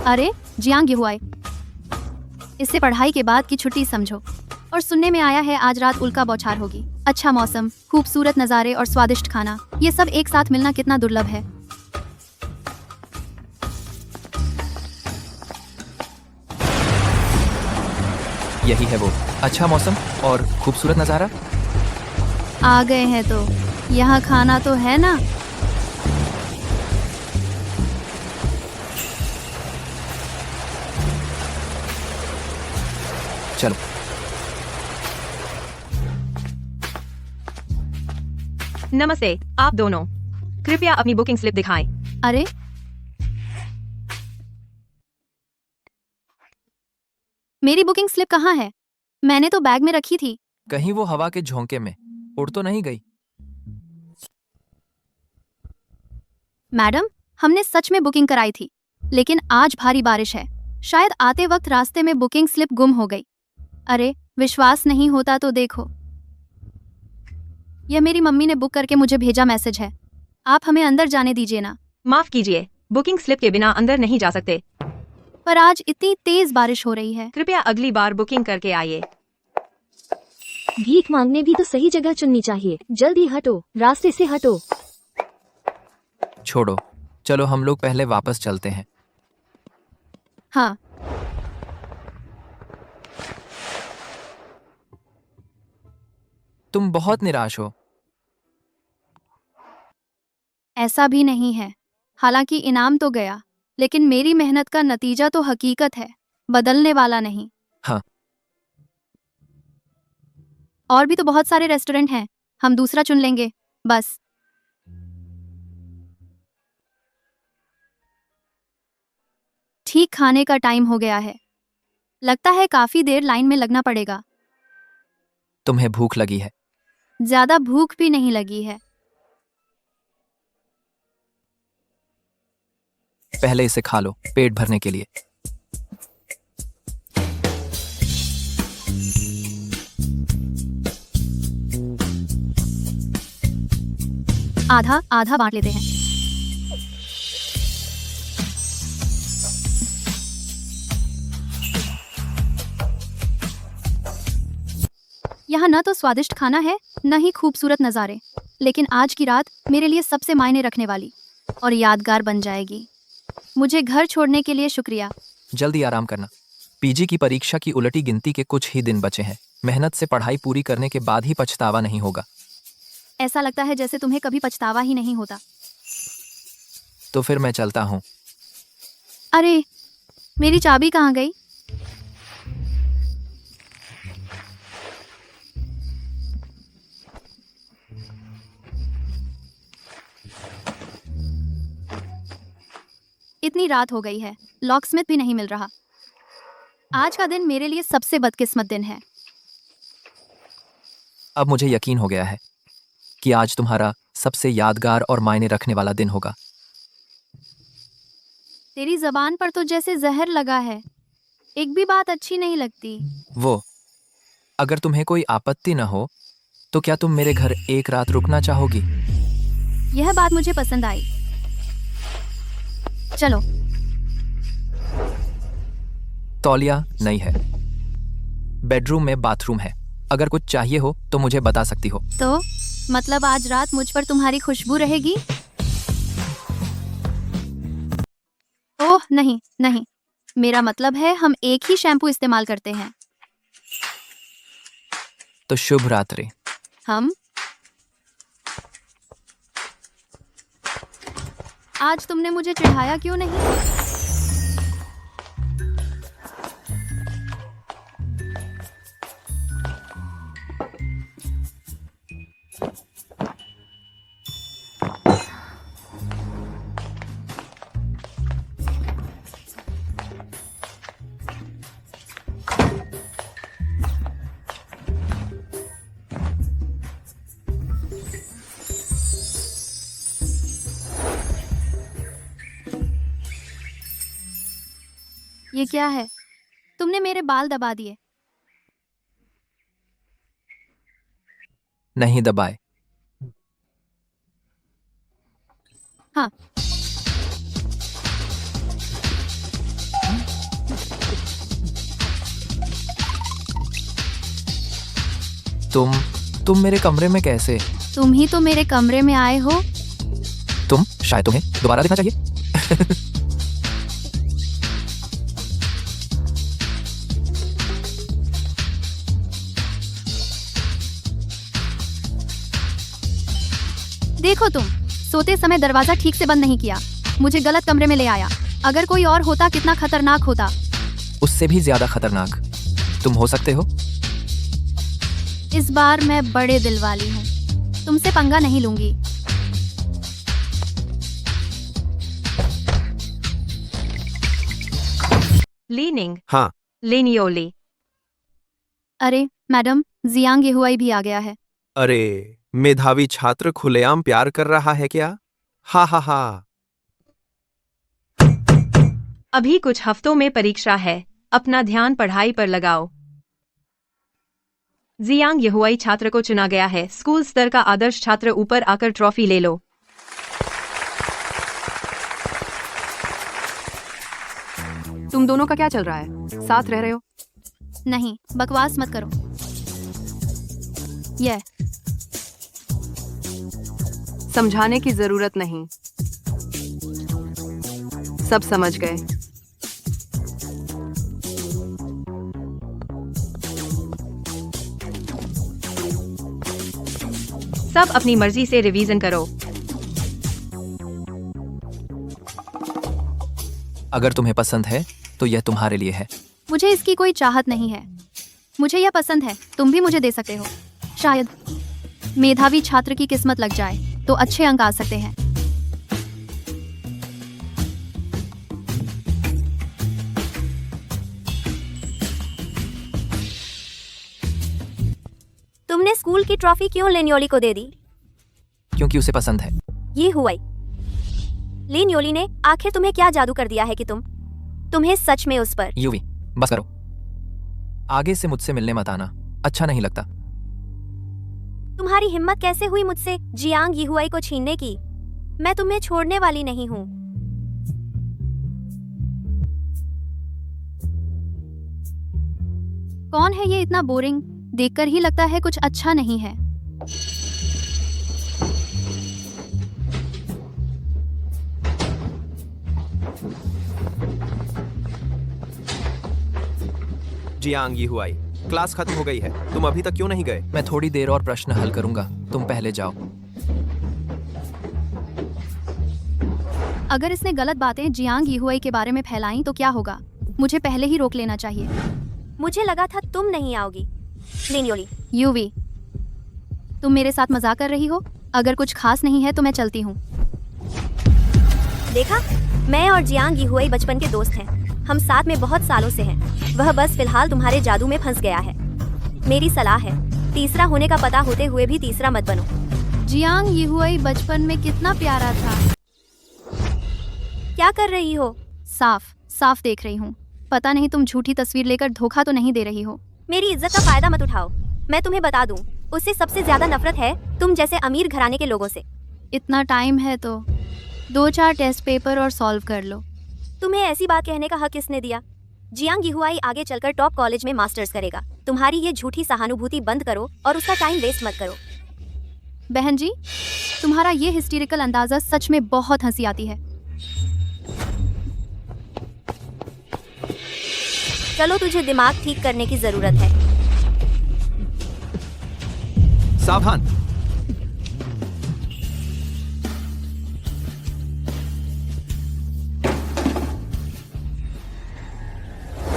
अरे जियांग येहुआई, इससे पढ़ाई के बाद की छुट्टी समझो। और सुनने में आया है आज रात उल्का बौछार होगी। अच्छा मौसम, खूबसूरत नज़ारे और स्वादिष्ट खाना, ये सब एक साथ मिलना कितना दुर्लभ है।
यही है वो अच्छा मौसम और खूबसूरत नज़ारा।
आ गए हैं तो यहाँ खाना तो है ना।
चलो।
नमस्ते आप दोनों, कृपया अपनी बुकिंग स्लिप दिखाएं।
अरे मेरी बुकिंग स्लिप कहाँ है? मैंने तो बैग में रखी थी।
कहीं वो हवा के झोंके में उड़ तो नहीं गई?
मैडम, हमने सच में बुकिंग कराई थी, लेकिन आज भारी बारिश है। शायद आते वक्त रास्ते में बुकिंग स्लिप गुम हो गई। अरे विश्वास नहीं होता तो देखो, यह मेरी मम्मी ने बुक करके मुझे भेजा मैसेज है। आप हमें अंदर जाने दीजिए ना।
माफ कीजिए, बुकिंग स्लिप के बिना अंदर नहीं जा सकते।
पर आज इतनी तेज बारिश हो रही है।
कृपया अगली बार बुकिंग करके आइए।
भीख मांगने भी तो सही जगह चुननी चाहिए। जल्दी हटो, रास्ते से हटो।
छोड़ो, चलो हम लोग पहले वापस चलते हैं।
हाँ,
तुम बहुत निराश हो।
ऐसा भी नहीं है। हालांकि इनाम तो गया, लेकिन मेरी मेहनत का नतीजा तो हकीकत है, बदलने वाला नहीं।
हाँ।
और भी तो बहुत सारे रेस्टोरेंट हैं, हम दूसरा चुन लेंगे बस। ठीक खाने का टाइम हो गया है, लगता है काफी देर लाइन में लगना पड़ेगा।
तुम्हें भूख लगी है?
ज्यादा भूख भी नहीं लगी है।
पहले इसे खा लो पेट भरने के लिए।
आधा आधा बांट लेते हैं। यहाँ न तो स्वादिष्ट खाना है, न ही खूबसूरत नज़ारे, लेकिन आज की रात मेरे लिए सबसे मायने रखने वाली और यादगार बन जाएगी। मुझे घर छोड़ने के लिए शुक्रिया।
जल्दी आराम करना। पीजी की परीक्षा की उलटी गिनती के कुछ ही दिन बचे हैं। मेहनत से पढ़ाई पूरी करने के बाद ही पछतावा नहीं होगा।
ऐसा लगता है जैसे तुम्हें कभी पछतावा ही नहीं होता।
तो फिर मैं चलता हूँ।
अरे, मेरी चाबी कहाँ गई? इतनी रात हो गई है, लॉकस्मिथ भी नहीं मिल रहा। आज का दिन मेरे लिए सबसे बदकिस्मत दिन है।
अब मुझे यकीन हो गया है कि आज तुम्हारा सबसे यादगार और मायने रखने वाला दिन होगा।
तेरी जबान पर तो जैसे जहर लगा है, एक भी बात अच्छी नहीं लगती।
वो, अगर तुम्हें कोई आपत्ति न हो तो क्या तुम मेरे घर एक रात रुकना चाहोगी?
यह बात मुझे पसंद आई। चलो।
तौलिया नहीं है, बेडरूम में बाथरूम है। अगर कुछ चाहिए हो तो मुझे बता सकती हो।
तो मतलब आज रात मुझ पर तुम्हारी खुशबू रहेगी? ओह नहीं नहीं, मेरा मतलब है हम एक ही शैम्पू इस्तेमाल करते हैं।
तो शुभ रात्रि।
हम आज तुमने मुझे चिढ़ाया क्यों नहीं? ये क्या है? तुमने मेरे बाल दबा दिए।
नहीं दबाए।
हाँ।
तुम मेरे कमरे में कैसे?
तुम ही तो मेरे कमरे में आए हो।
शायद तुम्हें दोबारा देखना चाहिए।
देखो तुम सोते समय दरवाजा ठीक से बंद नहीं किया, मुझे गलत कमरे में ले आया। अगर कोई और होता कितना खतरनाक होता।
उससे भी ज्यादा खतरनाक तुम हो सकते हो।
इस बार मैं बड़े दिल वाली हूँ, तुमसे पंगा नहीं लूंगी।
लीनिंग।
हाँ।
लिनियोली।
अरे मैडम, जियांग येहुआई भी आ गया है।
अरे, मेधावी छात्र खुलेआम प्यार कर रहा है क्या? हा हा हा।
अभी कुछ हफ्तों में परीक्षा है, अपना ध्यान पढ़ाई पर लगाओ। जियांग येहुआई छात्र को चुना गया है, स्कूल स्तर का आदर्श छात्र। ऊपर आकर ट्रॉफी ले लो।
तुम दोनों का क्या चल रहा है? साथ रह रहे हो?
नहीं, बकवास मत करो। यह
समझाने की जरूरत नहीं, सब समझ गए।
सब अपनी मर्जी से रिवीजन करो।
अगर तुम्हें पसंद है तो यह तुम्हारे लिए है।
मुझे इसकी कोई चाहत नहीं है। मुझे यह पसंद है, तुम भी मुझे दे सकते हो। शायद मेधावी छात्र की किस्मत लग जाए तो अच्छे अंक आ सकते हैं।
तुमने स्कूल की ट्रॉफी क्यों लिन योली को दे दी?
क्योंकि उसे पसंद है।
ये हुआ ही। लिन योली ने आखिर तुम्हें क्या जादू कर दिया है कि तुम्हें सच में उस पर?
यूवी, बस करो। आगे से मुझसे मिलने मत आना, अच्छा नहीं लगता।
तुम्हारी हिम्मत कैसे हुई मुझसे जियांग यीहुआई को छीनने की? मैं तुम्हें छोड़ने वाली नहीं हूँ।
कौन है ये इतना बोरिंग? देखकर ही लगता है कुछ अच्छा नहीं है।
जियांग यीहुआई, क्लास खत्म हो गई है, तुम अभी तक क्यों नहीं गए?
मैं थोड़ी देर और प्रश्न हल करूंगा, तुम पहले जाओ।
अगर इसने गलत बातें जियांग यीहुआई के बारे में फैलाई तो क्या होगा? मुझे पहले ही रोक लेना चाहिए।
मुझे लगा था तुम नहीं आओगी। लिन योली।
यूवी, तुम मेरे साथ मजाक कर रही हो? अगर कुछ खास नहीं है तो मैं चलती हूँ।
देखा, मैं और जियांग यीहुआई बचपन के दोस्त हैं। हम साथ में बहुत सालों से हैं। वह बस फिलहाल तुम्हारे जादू में फंस गया है। मेरी सलाह है, तीसरा होने का पता होते हुए भी तीसरा मत बनो।
जियांग यीहुआई बचपन में कितना प्यारा था।
क्या कर रही हो?
साफ साफ देख रही हूँ। पता नहीं तुम झूठी तस्वीर लेकर धोखा तो नहीं दे रही हो।
मेरी इज्जत का फायदा मत उठाओ। मैं तुम्हें बता दूं, उससे सबसे ज्यादा नफरत है तुम जैसे अमीर घराने के लोगों से।
इतना टाइम है तो 2-4 टेस्ट पेपर और सॉल्व कर लो।
तुम्हें ऐसी बात कहने का हक किसने दिया? जियांग यीहुआई आगे चलकर टॉप कॉलेज में मास्टर्स करेगा। तुम्हारी ये झूठी सहानुभूति बंद करो और उसका टाइम वेस्ट मत करो।
बहन जी, तुम्हारा ये हिस्टेरिकल अंदाजा सच में बहुत हंसी आती है।
चलो, तुझे दिमाग ठीक करने की जरूरत है।
सावधान।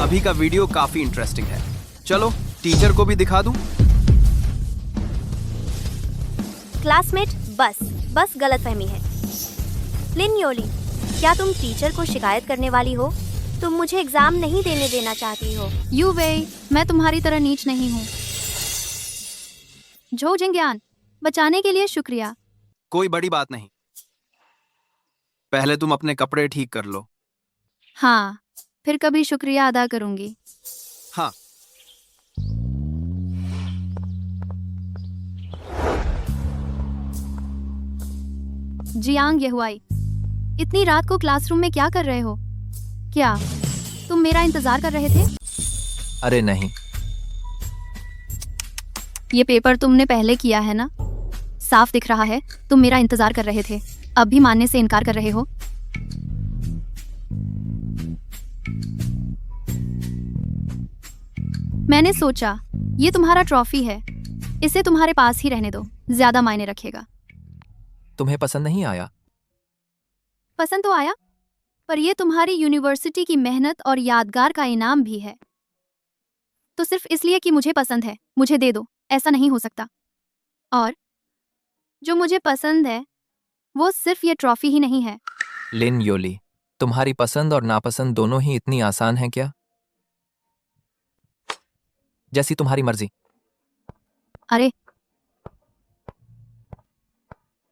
अभी का वीडियो काफी इंटरेस्टिंग है, चलो टीचर को भी दिखा दूं।
क्लासमेट, बस गलतफहमी है। लिन योली, क्या तुम टीचर को शिकायत करने वाली हो? तुम मुझे एग्जाम नहीं देने देना चाहती हो?
यूवे, मैं तुम्हारी तरह नीच नहीं हूँ। झो जिंगयान, बचाने के लिए शुक्रिया।
कोई बड़ी बात नहीं, पहले तुम अपने कपड़े ठीक कर लो।
हाँ, फिर कभी शुक्रिया अदा करूंगी।
हाँ।
जियांग यीहुआई, इतनी रात को क्लासरूम में क्या कर रहे हो? क्या तुम मेरा इंतजार कर रहे थे?
अरे नहीं।
ये पेपर तुमने पहले किया है ना? साफ दिख रहा है तुम मेरा इंतजार कर रहे थे। अब भी मानने से इनकार कर रहे हो? मैंने सोचा ये तुम्हारा ट्रॉफी है, इसे तुम्हारे पास ही रहने दो, ज्यादा मायने रखेगा।
तुम्हें पसंद नहीं आया?
पसंद तो आया, पर यह तुम्हारी यूनिवर्सिटी की मेहनत और यादगार का इनाम भी है। तो सिर्फ इसलिए कि मुझे पसंद है मुझे दे दो, ऐसा नहीं हो सकता। और जो मुझे पसंद है वो सिर्फ ये ट्रॉफी ही नहीं है।
लिन योली, तुम्हारी पसंद और नापसंद दोनों ही इतनी आसान है क्या? जैसी तुम्हारी मर्जी।
अरे,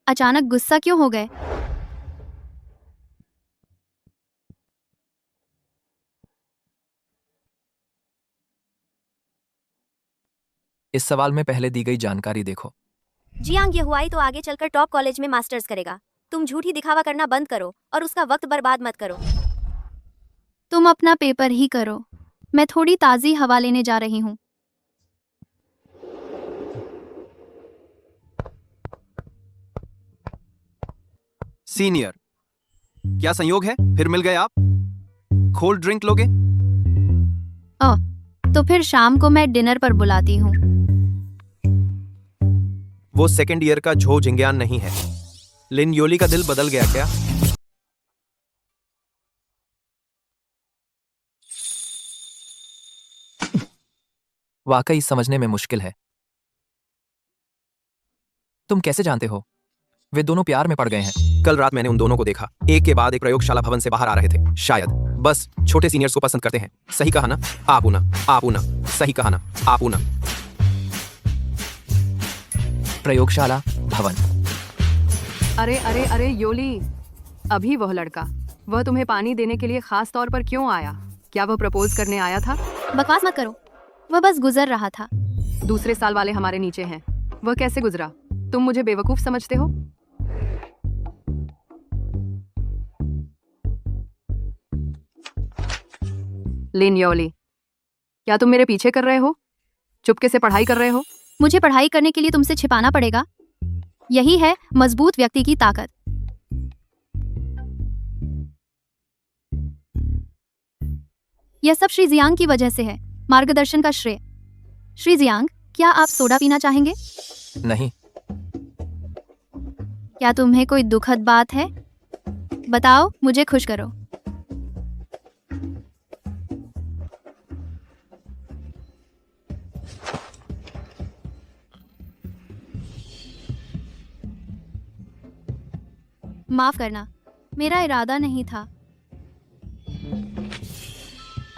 अचानक गुस्सा क्यों हो गए?
इस सवाल में पहले दी गई जानकारी देखो।
जियांग यीहुआई तो आगे चलकर टॉप कॉलेज में मास्टर्स करेगा। तुम झूठी दिखावा करना बंद करो और उसका वक्त बर्बाद मत करो।
तुम अपना पेपर ही करो, मैं थोड़ी ताज़ी हवा लेने जा रही हूँ।
सीनियर, क्या संयोग है, फिर मिल गए आप? कोल्ड ड्रिंक लोगे?
तो फिर शाम को मैं डिनर पर बुलाती हूँ।
वो सेकंड ईयर का झो जिंगयान नहीं है। लिन योली का दिल बदल गया क्या?
वाकई समझने में मुश्किल है। तुम कैसे जानते हो? वे दोनों प्यार में पड़ गए हैं।
कल रात मैंने उन दोनों को देखा, एक के बाद एक प्रयोगशाला भवन से बाहर आ रहे थे। शायद बस छोटे सीनियर्स को पसंद करते हैं। सही कहा ना? आपूना। सही कहा ना? आपूना।
प्रयोगशाला भवन।
अरे योली, अभी वह लड़का, वह तुम्हें पानी देने के लिए खास तौर पर क्यों आया? क्या वह प्रपोज करने आया था?
बकवास मत करो, वह बस गुजर रहा था।
दूसरे साल वाले हमारे नीचे हैं, वह कैसे गुजरा? तुम मुझे बेवकूफ समझते हो? लिन योली, क्या तुम मेरे पीछे कर रहे हो? चुपके से पढ़ाई कर रहे हो?
मुझे पढ़ाई करने के लिए तुमसे छिपाना पड़ेगा? यही है मजबूत व्यक्ति की ताकत। यह सब श्री जियांग की वजह से है। मार्गदर्शन का श्रेय। श्री जियांग, क्या आप सोडा पीना चाहेंगे?
नहीं।
क्या तुम्हें कोई दुखद बात है? बताओ, मुझे खुश करो। माफ करना, मेरा इरादा नहीं था।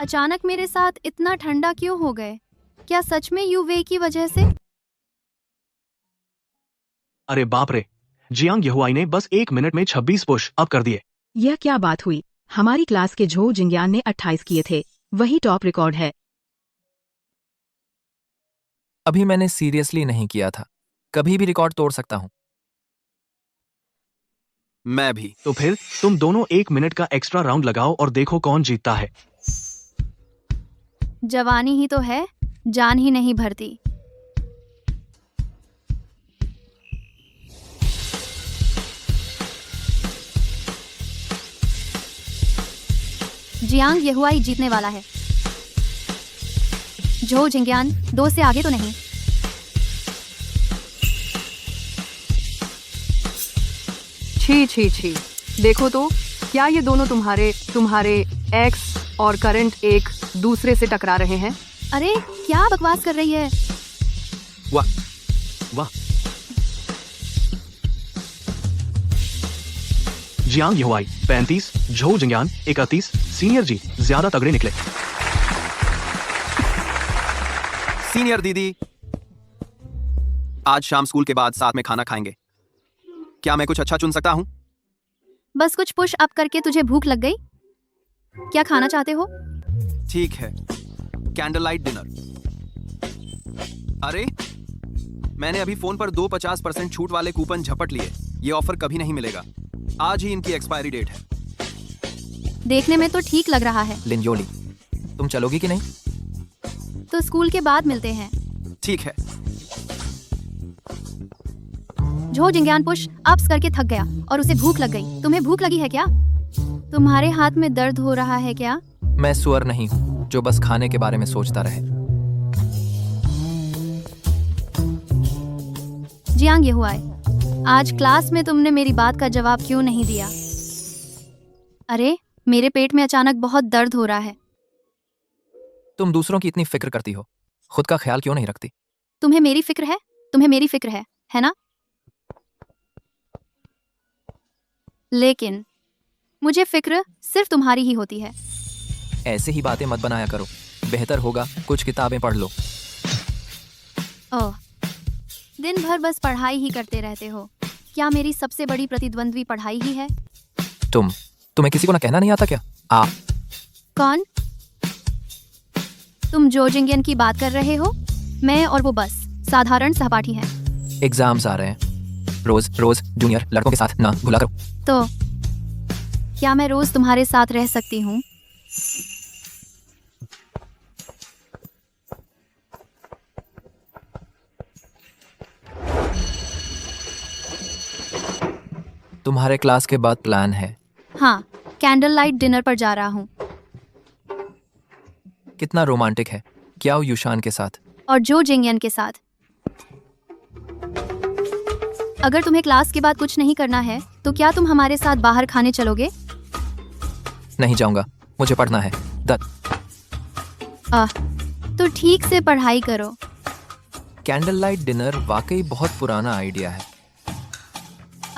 अचानक मेरे साथ इतना ठंडा क्यों हो गए? क्या सच में यूवे की वजह से?
अरे बाप रे, जियांग यहुआई ने बस 1 मिनट में 26 पुश अप कर दिए।
यह क्या बात हुई? हमारी क्लास के झो जिंगयान ने 28 किए थे, वही टॉप रिकॉर्ड है।
अभी मैंने सीरियसली नहीं किया था। कभी भी रिकॉर्ड तोड़ सकता हूँ।
मैं भी।
तो फिर तुम दोनों 1 मिनट का एक्स्ट्रा राउंड लगाओ और देखो कौन जीतता है।
जवानी ही तो है, जान ही नहीं भरती। जियांग यहुआई जीतने वाला है। झो जिंगयान 2 से आगे तो नहीं।
छी। देखो तो, क्या ये दोनों तुम्हारे एक्स और करंट एक दूसरे से टकरा रहे हैं?
अरे क्या बकवास कर रही है?
वाह।
जियांग यहुआई 35, झो जिंगयान 31। सीनियर जी ज्यादा तगड़े निकले।
सीनियर दीदी, आज शाम स्कूल के बाद साथ में खाना खाएंगे। क्या मैं कुछ अच्छा चुन सकता हूँ?
बस कुछ पुश अप करके तुझे भूख लग गई? क्या खाना चाहते हो?
ठीक है, कैंडल लाइट डिनर। अरे, मैंने अभी फोन पर 2 50% छूट वाले कूपन झपट लिए। ये ऑफर कभी नहीं मिलेगा। आज ही इनकी एक्सपायरी डेट है।
देखने में तो ठीक लग रहा है।
लिन योली, तुम चलोगी कि नहीं?
तो स्कूल के बाद मिलते हैं।
ठीक है।
झो जिंगयान पुश अप्स करके थक गया और उसे भूख लग गई। तुम्हें भूख लगी है क्या? तुम्हारे हाथ में दर्द हो रहा है क्या?
मैं सुअर नहीं हूँ जो बस खाने के बारे में सोचता रहे।
जियांग यहुआई, आज क्लास में तुमने मेरी बात का जवाब क्यों नहीं दिया? अरे, मेरे पेट में अचानक बहुत दर्द हो रहा है।
तुम दूसरों की इतनी फिक्र करती हो, खुद का ख्याल क्यों नहीं रखती?
तुम्हें मेरी फिक्र है ना? लेकिन मुझे फिक्र सिर्फ तुम्हारी ही होती है।
ऐसे ही बातें मत बनाया करो। बेहतर होगा कुछ किताबें पढ़ लो।
ओह, दिन भर बस पढ़ाई ही करते रहते हो। क्या मेरी सबसे बड़ी प्रतिद्वंद्वी पढ़ाई ही है?
तुम्हें किसी को ना कहना नहीं आता क्या?
कौन? तुम जो जिंगयान की बात कर रहे हो? मैं और वो बस साधारण सहपाठी हैं।
एग्जाम्स आ रहे हैं। रोज जूनियर लड़कों के साथ ना भूला करो।
तो क्या मैं रोज तुम्हारे साथ रह सकती हूँ?
तुम्हारे क्लास के बाद प्लान है?
हाँ, कैंडल लाइट डिनर पर जा रहा हूँ।
कितना रोमांटिक है। क्या हो यूशान के साथ?
और जो जिंगयान के साथ। अगर तुम्हें क्लास के बाद कुछ नहीं करना है तो क्या तुम हमारे साथ बाहर खाने चलोगे?
नहीं जाऊंगा, मुझे पढ़ना है।
तो ठीक से पढ़ाई करो।
कैंडल लाइट डिनर वाकई बहुत पुराना आइडिया है।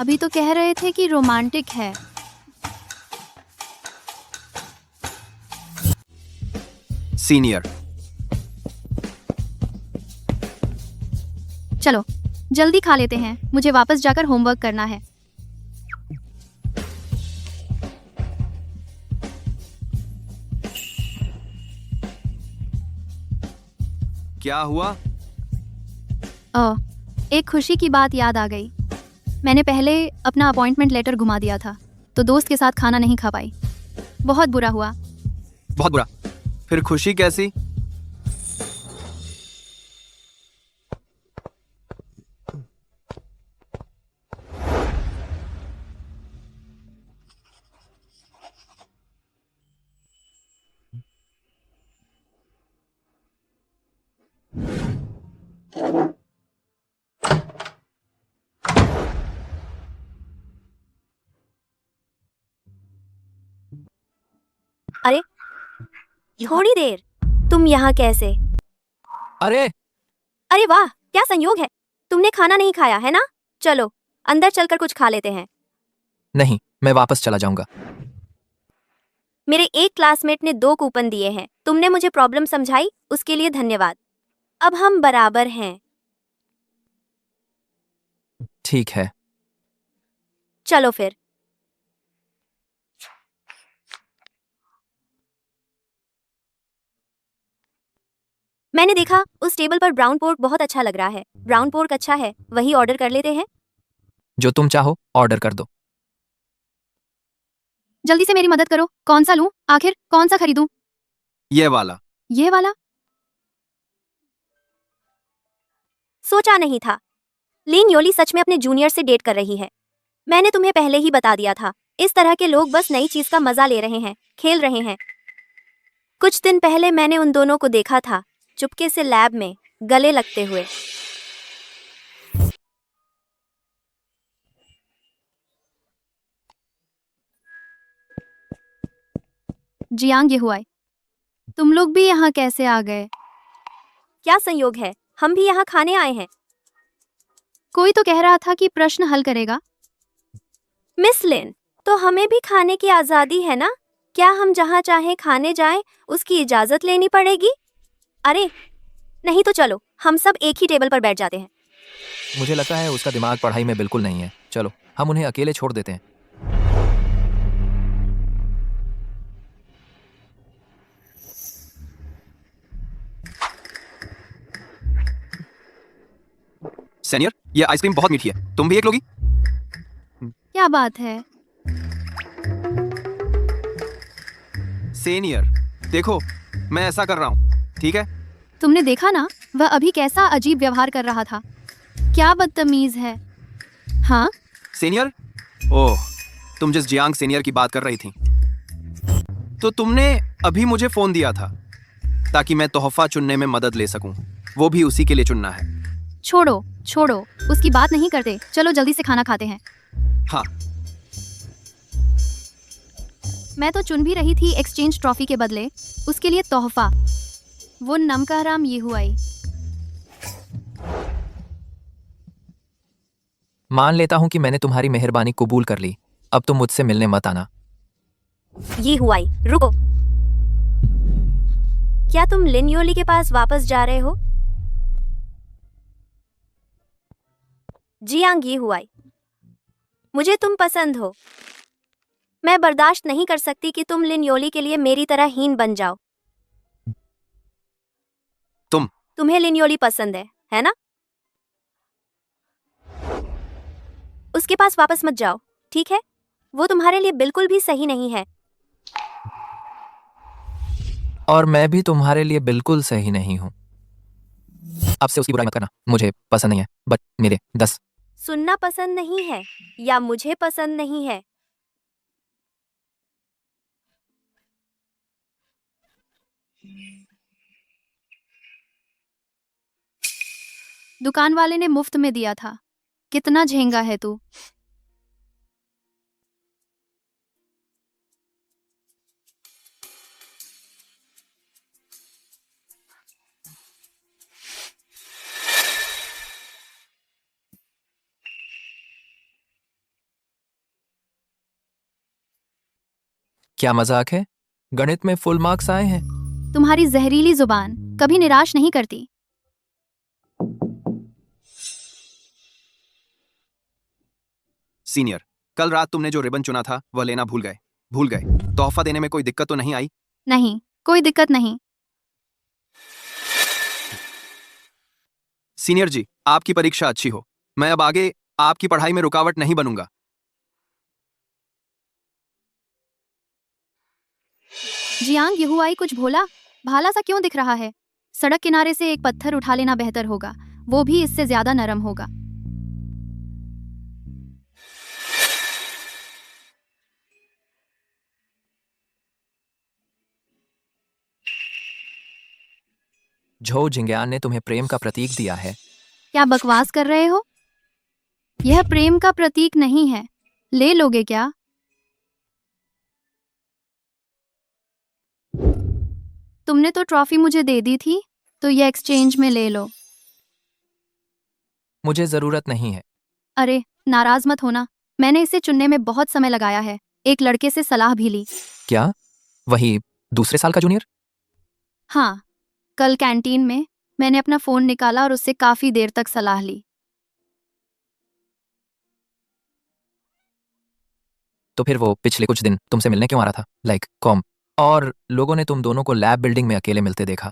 अभी तो कह रहे थे कि रोमांटिक है।
सीनियर,
चलो जल्दी खा लेते हैं, मुझे वापस जाकर होमवर्क करना है।
क्या हुआ?
एक खुशी की बात याद आ गई। मैंने पहले अपना अपॉइंटमेंट लेटर घुमा दिया था, तो दोस्त के साथ खाना नहीं खा पाई। बहुत बुरा हुआ।
बहुत बुरा? फिर खुशी कैसी?
अरे थोड़ी देर, तुम यहाँ कैसे?
अरे
अरे वाह, क्या संयोग है। तुमने खाना नहीं खाया है ना? चलो अंदर चलकर कुछ खा लेते हैं।
नहीं, मैं वापस चला जाऊंगा।
मेरे एक क्लासमेट ने 2 कूपन दिए हैं। तुमने मुझे प्रॉब्लम समझाई, उसके लिए धन्यवाद। अब हम बराबर हैं।
ठीक है।
चलो फिर। मैंने देखा उस टेबल पर ब्राउन पोर्क बहुत अच्छा लग रहा है। ब्राउन पोर्क अच्छा है, वही ऑर्डर कर लेते हैं।
जो तुम चाहो ऑर्डर कर दो।
जल्दी से मेरी मदद करो, कौन सा लूं? आखिर कौन सा खरीदूं?
ये वाला।
ये वाला?
सोचा नहीं था। लिन योली सच में अपने जूनियर से डेट कर रही है। मैंने तुम्हें पहले ही बता दिया था। इस तरह के लोग बस नई चीज का मजा ले रहे हैं, खेल रहे हैं। कुछ दिन पहले मैंने उन दोनों को देखा था, चुपके से लैब में गले लगते हुए।
जियांग येहुआई, तुम लोग भी यहाँ कैसे आ गए?
क्या संयोग है, हम भी यहाँ खाने आए हैं।
कोई तो कह रहा था कि प्रश्न हल करेगा।
मिस लिन, तो हमें भी खाने की आजादी है ना? क्या हम जहाँ चाहे खाने जाएं, उसकी इजाजत लेनी पड़ेगी? अरे नहीं तो चलो हम सब एक ही टेबल पर बैठ जाते हैं।
मुझे लगता है उसका दिमाग पढ़ाई में बिल्कुल नहीं है। चलो हम उन्हें अकेले छोड़ देते हैं।
सीनियर, ये आइसक्रीम बहुत मीठी है, तुम भी एक लोगी?
क्या बात है?
सीनियर देखो, मैं ऐसा कर रहा हूँ, ठीक है?
तुमने देखा ना, वह अभी कैसा अजीब व्यवहार कर रहा था। क्या बदतमीज है। हाँ
सीनियर, ओह, तुम जिस जियांग सीनियर की बात कर रही थी, तो तुमने अभी मुझे फोन दिया था ताकि मैं तोहफा चुनने में मदद ले सकूं, वो भी उसी के लिए चुनना है।
छोड़ो छोड़ो, उसकी बात नहीं करते, चलो जल्दी से खाना खाते हैं।
हाँ।
मैं तो चुन भी रही थी एक्सचेंज ट्रॉफी के बदले उसके लिए तोहफा, वो नमकहराम येहुआई।
मान लेता हूँ कि मैंने तुम्हारी मेहरबानी कबूल कर ली। अब तुम मुझसे मिलने मत आना।
येहुआई रुको, क्या तुम लिन योली के पास वापस जा रहे हो? जियांग येहुआई, मुझे तुम पसंद हो। मैं बर्दाश्त नहीं कर सकती कि तुम लिन योली के लिए मेरी तरह हीन बन जाओ। तुम्हें लिन योली पसंद है ना? उसके पास वापस मत जाओ, ठीक है? वो तुम्हारे लिए बिल्कुल भी सही नहीं है।
और मैं भी तुम्हारे लिए बिल्कुल सही नहीं हूँ। अब से उसकी बुराई मत करना, मुझे पसंद नहीं है। बट मेरे 10
सुनना पसंद नहीं है या मुझे पसंद नहीं है?
दुकान वाले ने मुफ्त में दिया था। कितना झेंगा है तू।
क्या मजाक है? गणित में फुल मार्क्स आए हैं।
तुम्हारी जहरीली जुबान कभी निराश नहीं करती।
सीनियर, कल रात तुमने जो रिबन चुना था वह लेना भूल गए। तोहफा देने में कोई दिक्कत तो नहीं आई?
नहीं, कोई दिक्कत नहीं।
सीनियर जी, आपकी परीक्षा अच्छी हो। मैं अब आगे आपकी पढ़ाई में रुकावट नहीं बनूंगा।
जियांग यहुआई कुछ भोला भाला सा क्यों दिख रहा है? सड़क किनारे से एक पत्थर उठा लेना बेहतर होगा, वो भी इससे ज्यादा नरम होगा।
झो जिंगयान ने तुम्हें प्रेम का प्रतीक दिया है।
क्या बकवास कर रहे हो? यह प्रेम का प्रतीक नहीं है। ले लोगे क्या? तुमने तो ट्रॉफी मुझे दे दी थी, तो यह एक्सचेंज में ले लो।
मुझे जरूरत नहीं है।
अरे नाराज मत होना, मैंने इसे चुनने में बहुत समय लगाया है, एक लड़के से सलाह भी ली।
क्या? वही दूसरे साल का जूनियर?
हाँ, कल कैंटीन में मैंने अपना फोन निकाला और उससे काफी देर तक सलाह ली।
तो फिर वो पिछले कुछ दिन तुमसे मिलने क्यों आ रहा था? Like com. और लोगों ने तुम दोनों को लैब बिल्डिंग में अकेले मिलते देखा।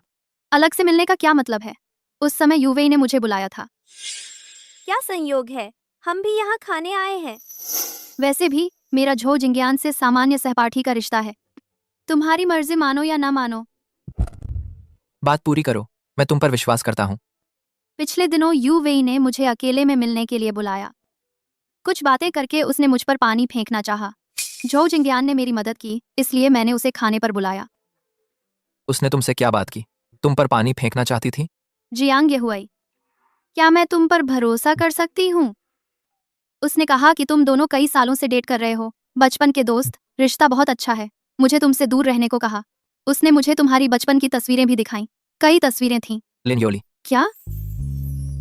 अलग से मिलने का क्या मतलब है? उस समय यूवेई ने मुझे बुलाया था।
क्या संयोग है, हम भी यहाँ खाने आए हैं।
वैसे भी मेरा झो जिंगयान से सामान्य सहपाठी का रिश्ता है। तुम्हारी मर्जी, मानो या ना मानो।
बात पूरी करो, मैं तुम पर विश्वास करता हूँ।
पिछले दिनों यूवेई ने मुझे अकेले में मिलने के लिए बुलाया। कुछ बातें करके उसने मुझ पर पानी फेंकना चाहा। झो जिंगयान ने मेरी मदद की, इसलिए मैंने उसे खाने पर बुलाया।
उसने तुमसे क्या बात की? तुम पर पानी फेंकना चाहती थी?
जियांग यहुआई, क्या मैं तुम पर भरोसा कर सकती हूँ? उसने कहा कि तुम दोनों कई सालों से डेट कर रहे हो, बचपन के दोस्त, रिश्ता बहुत अच्छा है। मुझे तुमसे दूर रहने को कहा। उसने मुझे तुम्हारी बचपन की तस्वीरें भी दिखाईं। कई तस्वीरें थीं।
लिन योली,
क्या?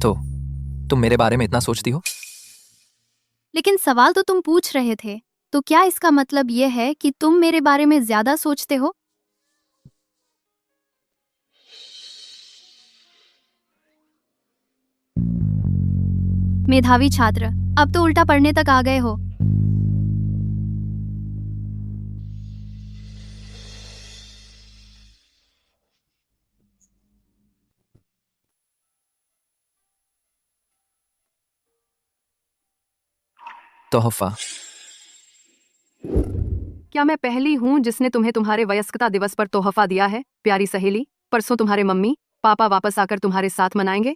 तो तुम मेरे बारे में इतना सोचती हो?
लेकिन सवाल तो तुम पूछ रहे थे, तो क्या इसका मतलब यह है कि तुम मेरे बारे में ज्यादा सोचते हो? मेधावी छात्र, अब तो उल्टा पढ़ने तक आ गए हो।
तोहफा।
क्या मैं पहली हूँ जिसने तुम्हें तुम्हारे वयस्कता दिवस पर तोहफा दिया है, प्यारी सहेली? परसों तुम्हारे मम्मी पापा वापस आकर तुम्हारे साथ मनाएंगे।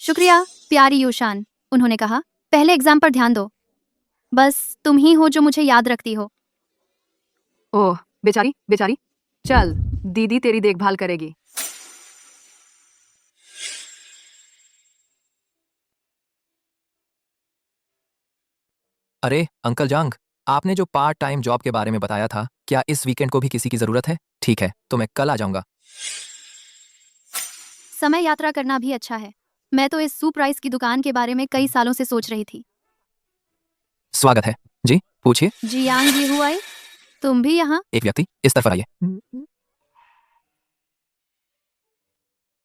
शुक्रिया प्यारी यूशान, उन्होंने कहा। पहले एग्जाम पर ध्यान दो। बस तुम ही हो जो मुझे याद रखती हो।
ओह बेचारी बेचारी, चल दीदी तेरी देखभाल करेगी।
अरे अंकल जांग, आपने जो पार्ट टाइम जॉब के बारे में बताया था, क्या इस वीकेंड को भी किसी की जरूरत है? ठीक है, तो मैं कल आ जाऊंगा।
समय यात्रा करना भी अच्छा है। मैं तो इस सरप्राइज की दुकान के बारे में कई सालों से सोच रही थी।
स्वागत है जी, पूछिए।
जियांग यहुआई, तुम भी यहाँ?
एक व्यक्ति इस तरफ आइए।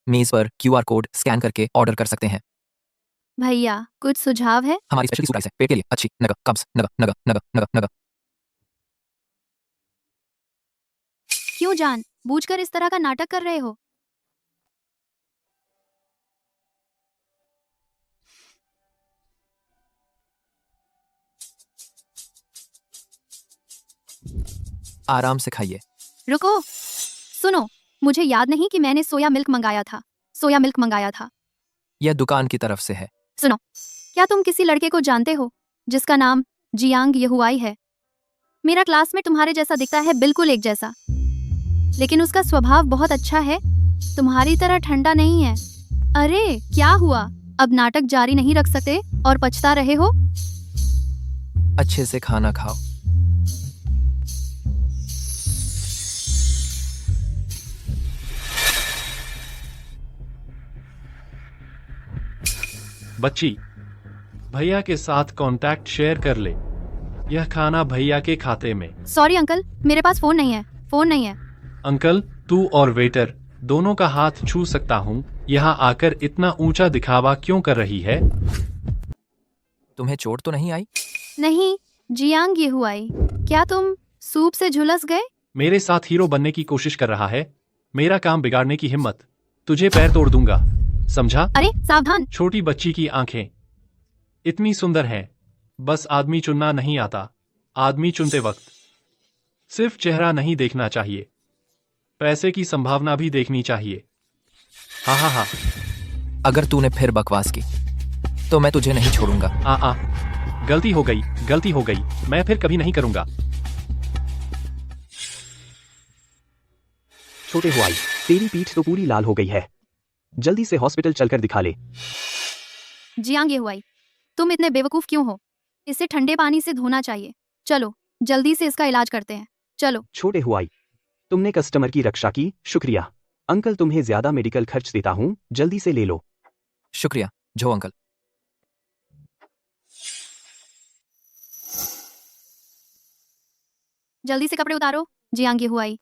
मेज पर क्यूआर कोड स्कैन करके ऑर्डर कर सकते हैं।
भैया कुछ सुझाव है?
हमारी स्पेशल सरप्राइज है, पेट के लिए अच्छी नगा कब्स नगा नगा नगा नगा नगा।
क्यों जान बूझकर इस तरह का नाटक कर रहे हो?
आराम से खाइए।
रुको, सुनो, मुझे याद नहीं कि मैंने सोया मिल्क मंगाया था। सोया मिल्क मंगाया था।
यह दुकान की तरफ से है।
सुनो, क्या तुम किसी लड़के को जानते हो जिसका नाम जियांग यहुआई है? मेरा क्लासमेट तुम्हारे जैसा दिखता है, बिल्कुल एक जैसा, लेकिन उसका स्वभाव बहुत अच्छा है, तुम्हारी तरह ठंडा नहीं है। अरे क्या हुआ, अब नाटक जारी नहीं रख सकते और पछता रहे हो?
अच्छे से खाना खाओ।
बच्ची, भैया के साथ कांटेक्ट शेयर कर ले। यह खाना भैया के खाते में।
सॉरी अंकल, मेरे पास फोन नहीं है, फोन नहीं है।
अंकल, तू और वेटर दोनों का हाथ छू सकता हूँ। यहाँ आकर इतना ऊंचा दिखावा क्यों कर रही है?
तुम्हें चोट तो नहीं आई?
नहीं, जियांग येहुआई, क्या तुम सूप से झुलस गए?
मेरे साथ हीरो बनने की कोशिश कर रहा है। मेरा काम बिगाड़ने की हिम्मत, तुझे पैर तोड़ दूंगा, समझा?
अरे सावधान।
छोटी बच्ची की आंखें इतनी सुंदर हैं, बस आदमी चुनना नहीं आता। आदमी चुनते वक्त सिर्फ चेहरा नहीं देखना चाहिए, पैसे की संभावना भी देखनी चाहिए। हाँ हाँ हाँ।
अगर तूने फिर बकवास की तो मैं तुझे नहीं छोड़ूंगा।
गलती हो गई, मैं फिर कभी नहीं करूंगा।
छोटे हुआई, तेरी पीठ तो पूरी लाल हो गई है, जल्दी से हॉस्पिटल चलकर दिखा ले।
जियांग येहुआई, तुम इतने बेवकूफ क्यों हो? इसे ठंडे पानी से धोना चाहिए। चलो जल्दी से इसका इलाज करते हैं, चलो।
छोटे हुआई, तुमने कस्टमर की रक्षा की, शुक्रिया। अंकल तुम्हें ज्यादा मेडिकल खर्च देता हूँ, जल्दी से ले लो।
शुक्रिया जो अंकल।
जल्दी से कपड़े उतारो जियांग येहुआई,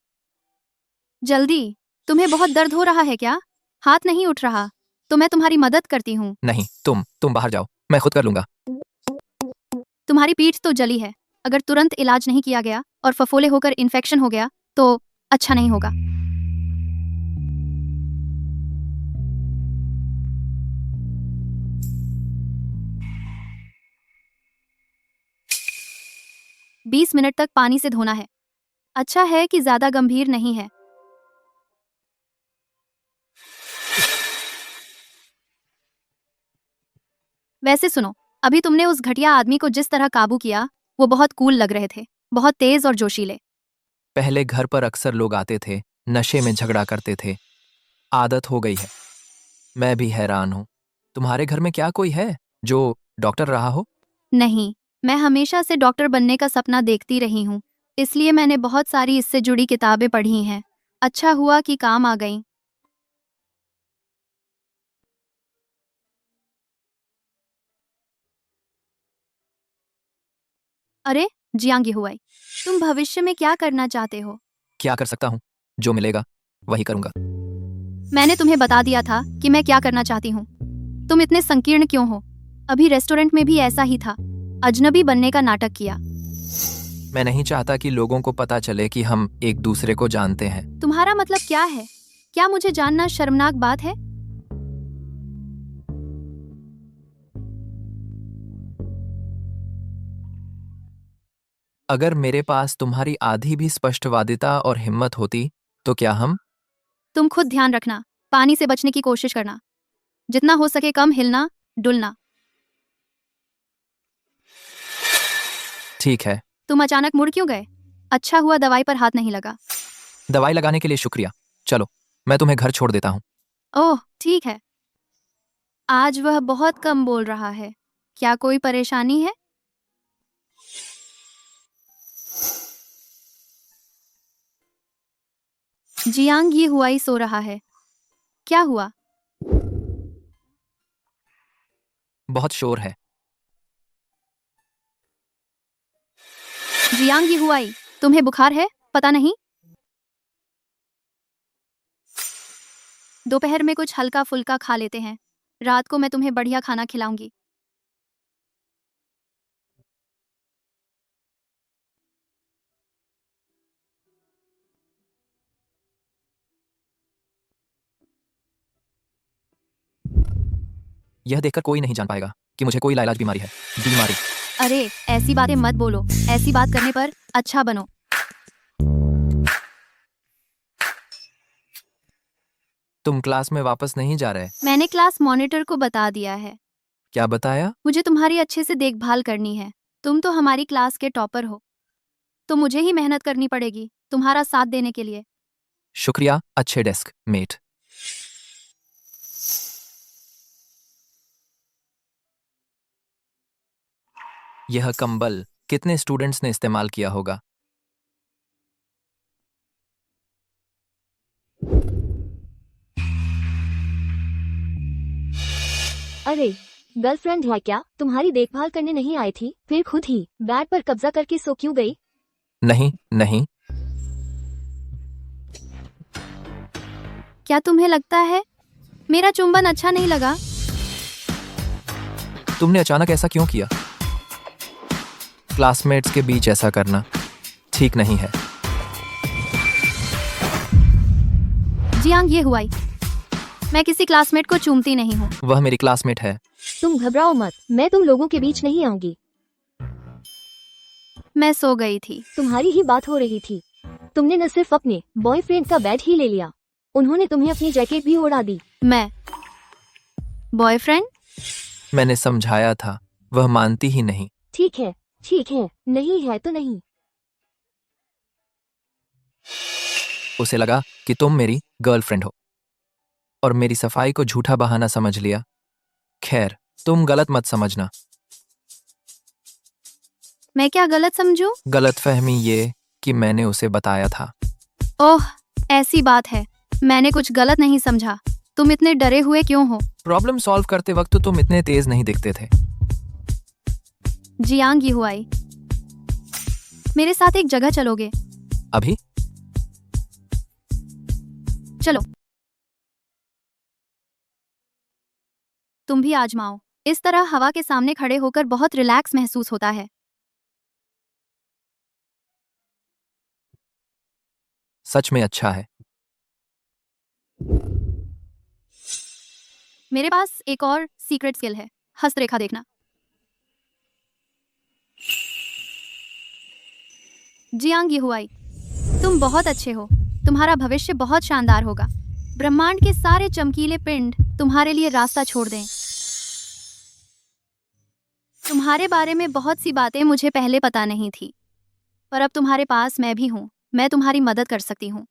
जल्दी। तुम्हें बहुत दर्द हो रहा है क्या? हाथ नहीं उठ रहा तो मैं तुम्हारी मदद करती हूँ।
नहीं, तुम बाहर जाओ, मैं खुद कर लूंगा।
तुम्हारी पीठ तो जली है, अगर तुरंत इलाज नहीं किया गया और फफोले होकर इन्फेक्शन हो गया तो अच्छा नहीं होगा। बीस मिनट तक पानी से धोना है। अच्छा है कि ज्यादा गंभीर नहीं है। वैसे सुनो, अभी तुमने उस घटिया आदमी को जिस तरह काबू किया वो बहुत कूल लग रहे थे, बहुत तेज और जोशीले।
पहले घर पर अक्सर लोग आते थे, नशे में झगड़ा करते थे, आदत हो गई है। मैं भी हैरान हूँ, तुम्हारे घर में क्या कोई है जो डॉक्टर रहा हो?
नहीं, मैं हमेशा से डॉक्टर बनने का सपना देखती रही हूँ, इसलिए मैंने बहुत सारी इससे जुड़ी किताबें पढ़ी हैं। अच्छा हुआ कि काम आ गई। अरे जियांग येहुआई, तुम भविष्य में क्या करना चाहते हो?
क्या कर सकता हूँ? जो मिलेगा वही करूंगा।
मैंने तुम्हें बता दिया था कि मैं क्या करना चाहती हूँ। तुम इतने संकीर्ण क्यों हो? अभी रेस्टोरेंट में भी ऐसा ही था, अजनबी बनने का नाटक किया।
मैं नहीं चाहता कि लोगों को पता चले कि हम एक दूसरे को जानते हैं।
तुम्हारा मतलब क्या है? क्या मुझे जानना शर्मनाक बात है?
अगर मेरे पास तुम्हारी आधी भी स्पष्टवादिता और हिम्मत होती तो क्या हम?
तुम खुद ध्यान रखना, पानी से बचने की कोशिश करना, जितना हो सके कम हिलना डुलना।
ठीक है।
तुम अचानक मुड़ क्यों गए? अच्छा हुआ दवाई पर हाथ नहीं लगा।
दवाई लगाने के लिए शुक्रिया, चलो मैं तुम्हें घर छोड़ देता हूँ।
ओह ठीक है। आज वह बहुत कम बोल रहा है, क्या कोई परेशानी है? जियांग येहुआई सो रहा है, क्या हुआ?
बहुत शोर है।
जियांग येहुआई, तुम्हें बुखार है? पता नहीं। दोपहर में कुछ हल्का फुल्का खा लेते हैं, रात को मैं तुम्हें बढ़िया खाना खिलाऊंगी।
यह देखकर कोई नहीं जान पाएगा कि मुझे कोई लाइलाज बीमारी है। बीमारी?
अरे ऐसी बातें मत बोलो, ऐसी बात करने पर अच्छा बनो।
तुम क्लास में वापस नहीं जा रहे?
मैंने क्लास मॉनिटर को बता दिया है।
क्या बताया?
मुझे तुम्हारी अच्छे से देखभाल करनी है। तुम तो हमारी क्लास के टॉपर हो, तो मुझे ही मेहनत करनी पड़ेगी तुम्हारा साथ देने के लिए।
शुक्रिया अच्छे डेस्क मेट। यह कंबल कितने स्टूडेंट्स ने इस्तेमाल किया होगा?
अरे
गर्लफ्रेंड है क्या? तुम्हारी देखभाल करने नहीं आई थी, फिर खुद ही बेड पर कब्जा करके सो क्यों गई?
नहीं नहीं,
क्या तुम्हें लगता है मेरा चुंबन अच्छा नहीं लगा?
तुमने अचानक ऐसा क्यों किया? क्लासमेट्स के बीच ऐसा करना ठीक नहीं है।
जियांग ये हुआई, मैं किसी क्लासमेट को चूमती नहीं हूँ।
वह मेरी क्लासमेट है।
तुम घबराओ मत, मैं तुम लोगों के बीच नहीं आऊंगी।
मैं सो गई थी।
तुम्हारी ही बात हो रही थी। तुमने न सिर्फ अपने बॉयफ्रेंड का बेड ही ले लिया, उन्होंने तुम्हें अपनी जैकेट भी उड़ा दी।
मैं बॉयफ्रेंड?
मैंने समझाया था, वह मानती ही नहीं।
ठीक है, नहीं है तो नहीं।
उसे लगा कि तुम मेरी गर्लफ्रेंड हो और मेरी सफाई को झूठा बहाना समझ लिया। खैर, तुम गलत मत समझना।
मैं क्या गलत समझूं?
गलतफहमी ये कि मैंने उसे बताया था।
ओह, ऐसी बात है। मैंने कुछ गलत नहीं समझा। तुम इतने डरे हुए क्यों हो?
प्रॉब्लम सॉल्व करते वक्त तो तुम इतने तेज नहीं दिखते थे।
जियांग ये हुआई, मेरे साथ एक जगह चलोगे?
अभी?
चलो, तुम भी आजमाओ। इस तरह हवा के सामने खड़े होकर बहुत रिलैक्स महसूस होता है।
सच में अच्छा है।
मेरे पास एक और सीक्रेट स्किल है, हस्तरेखा देखना। जियांग ये हुआई, तुम बहुत अच्छे हो। तुम्हारा भविष्य बहुत शानदार होगा। ब्रह्मांड के सारे चमकीले पिंड तुम्हारे लिए रास्ता छोड़ दें। तुम्हारे बारे में बहुत सी बातें मुझे पहले पता नहीं थी, पर अब तुम्हारे पास मैं भी हूँ। मैं तुम्हारी मदद कर सकती हूँ।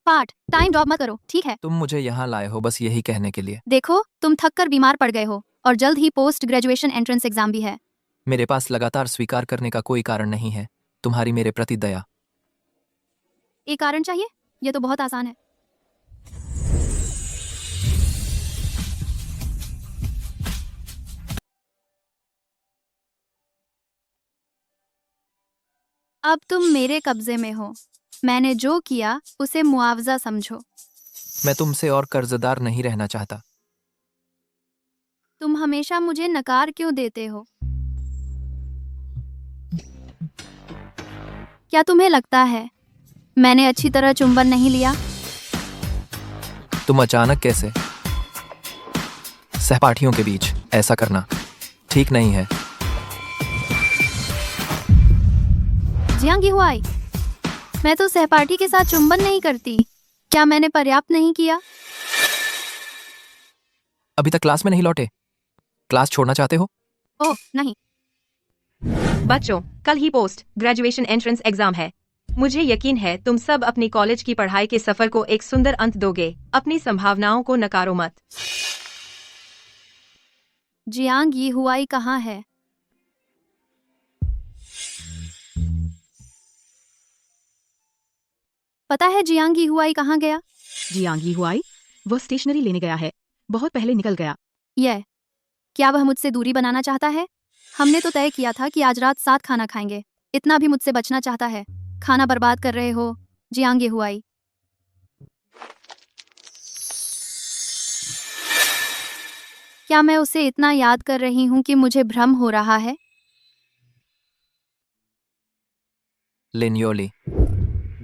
पार्ट टाइम ड्रॉप मत करो, ठीक है?
तुम मुझे यहाँ लाए हो बस यही कहने के लिए।
देखो, तुम थक कर बीमार पड़ गए हो और जल्द ही पोस्ट ग्रेजुएशन एंट्रेंस एग्जाम भी है।
मेरे पास लगातार स्वीकार करने का कोई कारण नहीं है। तुम्हारी मेरे प्रति दया।
एक कारण चाहिए? यह तो बहुत आसान है। अब तुम मेरे कब्जे में हो। मैंने जो किया उसे मुआवजा समझो।
मैं तुमसे और कर्जदार नहीं रहना चाहता।
तुम हमेशा मुझे नकार क्यों देते हो? क्या तुम्हें लगता है मैंने अच्छी तरह चुंबन नहीं लिया?
तुम अचानक कैसे? सहपाठियों के बीच ऐसा करना ठीक नहीं है।
जियांग ये हुआई, मैं तो सहपाठी के साथ चुंबन नहीं करती। क्या मैंने पर्याप्त नहीं किया?
अभी तक क्लास में नहीं लौटे? क्लास छोड़ना चाहते हो?
ओह नहीं।
बच्चों, कल ही पोस्ट ग्रेजुएशन एंट्रेंस एग्जाम है। मुझे यकीन है तुम सब अपनी कॉलेज की पढ़ाई के सफर को एक सुंदर अंत दोगे। अपनी संभावनाओं को नकारो मत।
जियांग ये हुआई कहाँ है? पता है जियांग ये हुआई कहाँ गया?
जियांग ये हुआई, वह स्टेशनरी लेने गया है। बहुत पहले निकल गया।
क्या वह मुझसे दूरी बनाना चाहता है? हमने तो तय किया था कि आज रात साथ खाना खाएंगे। इतना भी मुझसे बचना चाहता है? खाना बर्बाद कर रहे हो जियांग ये हुआई। क्या मैं उसे इतना याद कर रही हूँ कि मुझे भ्रम हो रहा है?
लिनयोली,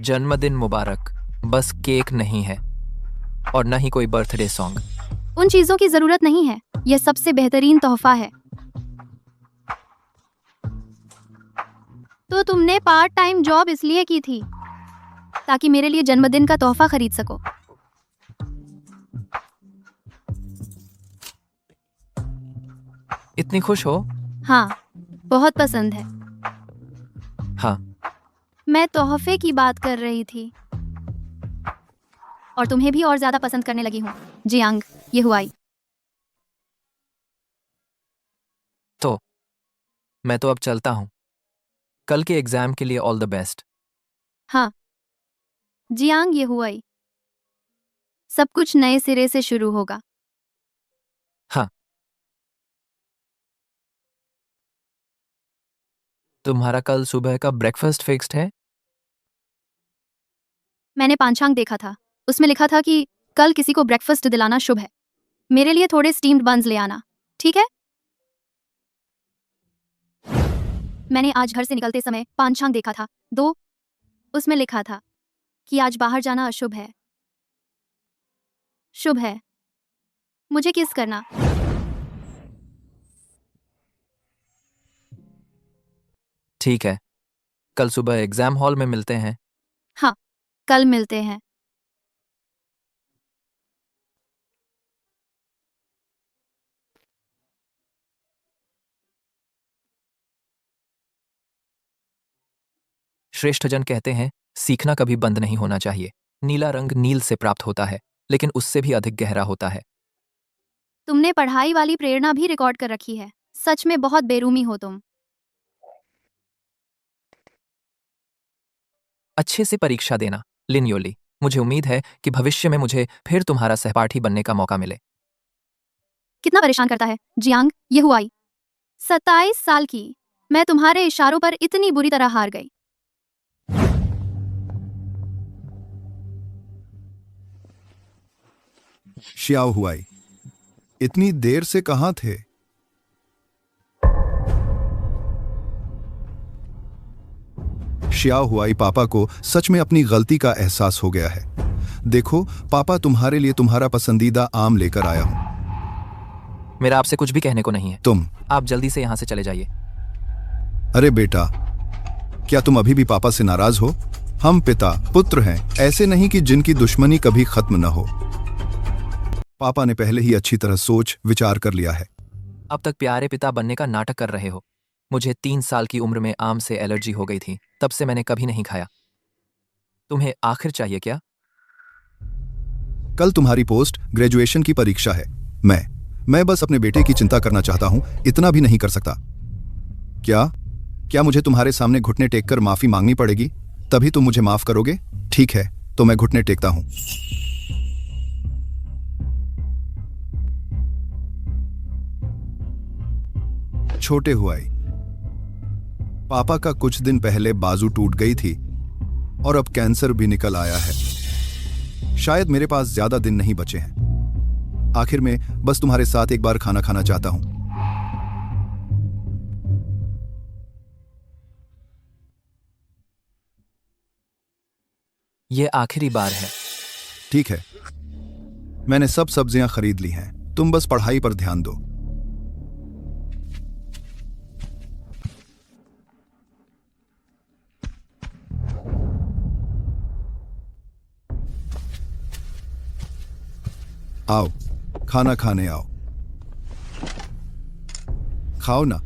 जन्मदिन मुबारक। बस केक नहीं है और न ही कोई बर्थडे सॉन्ग।
उन चीजों की जरूरत नहीं है। यह सबसे बेहतरीन तोहफा है। तो तुमने पार्ट टाइम जॉब इसलिए की थी ताकि मेरे लिए जन्मदिन का तोहफा खरीद सको।
इतनी खुश हो?
हाँ, बहुत पसंद है।
हाँ,
मैं तोहफे की बात कर रही थी और तुम्हें भी और ज्यादा पसंद करने लगी हूँ जियांग ये हुआई।
तो मैं तो अब चलता हूँ। कल के एग्जाम के लिए ऑल द बेस्ट।
हाँ जियांग ये हुआई, सब कुछ नए सिरे से शुरू होगा।
हाँ। तुम्हारा कल सुबह का ब्रेकफास्ट फिक्स्ड है?
मैंने पांचांग देखा था, उसमें लिखा था कि कल किसी को ब्रेकफास्ट दिलाना शुभ है। मेरे लिए थोड़े स्टीम्ड बन्स ले आना, ठीक है? मैंने आज घर से निकलते समय पांचांग देखा था, 2। उसमें लिखा था कि आज बाहर जाना अशुभ है। शुभ है। मुझे किस करना।
ठीक है, कल सुबह एग्जाम हॉल में मिलते हैं।
हाँ, कल मिलते हैं।
श्रेष्ठजन कहते हैं, सीखना कभी बंद नहीं होना चाहिए। नीला रंग नील से प्राप्त होता है, लेकिन उससे भी अधिक गहरा होता है।
तुमने पढ़ाई वाली प्रेरणा भी रिकॉर्ड कर रखी है। सच में बहुत बेरूमी हो तुम।
अच्छे से परीक्षा देना, लिन योली। मुझे उम्मीद है कि भविष्य में मुझे फिर तुम्हारा सहपाठी बनने का मौका मिले।
कितना परेशान करता है, जियांग येहुआई। 27 साल की। मैं तुम्हारे इशारों पर इतनी बुरी तरह हार गई।
श्याओ हुआई, इतनी देर से कहां थे? श्याओ हुआई, पापा को सच में अपनी गलती का एहसास हो गया है। देखो, पापा तुम्हारे लिए तुम्हारा पसंदीदा आम लेकर आया हूं।
मेरा आपसे कुछ भी कहने को नहीं है।
तुम
आप जल्दी से यहां से चले जाइए।
अरे बेटा, क्या तुम अभी भी पापा से नाराज हो? हम पिता पुत्र हैं, ऐसे नहीं कि जिनकी दुश्मनी कभी खत्म न हो। पापा ने पहले ही अच्छी तरह सोच विचार कर लिया है।
अब तक प्यारे पिता बनने का नाटक कर रहे हो। मुझे 3 साल की उम्र में आम से एलर्जी हो गई थी, तब से मैंने कभी नहीं खाया। तुम्हें आखिर चाहिए क्या?
कल तुम्हारी पोस्ट ग्रेजुएशन की परीक्षा है। मैं बस अपने बेटे की चिंता करना चाहता हूं, इतना भी नहीं कर सकता। क्या मुझे तुम्हारे सामने घुटने टेककर माफी मांगनी पड़ेगी? तभी तुम मुझे माफ करोगे? ठीक है, तो मैं घुटने टेकता हूं। छोटे हुआई, पापा का कुछ दिन पहले बाजू टूट गई थी और अब कैंसर भी निकल आया है। शायद मेरे पास ज्यादा दिन नहीं बचे हैं। आखिर में बस तुम्हारे साथ एक बार खाना खाना चाहता हूं।
यह आखिरी बार है।
ठीक है, मैंने सब सब्जियां खरीद ली हैं। तुम बस पढ़ाई पर ध्यान दो। आओ, खाना खाने आओ। खाओ ना।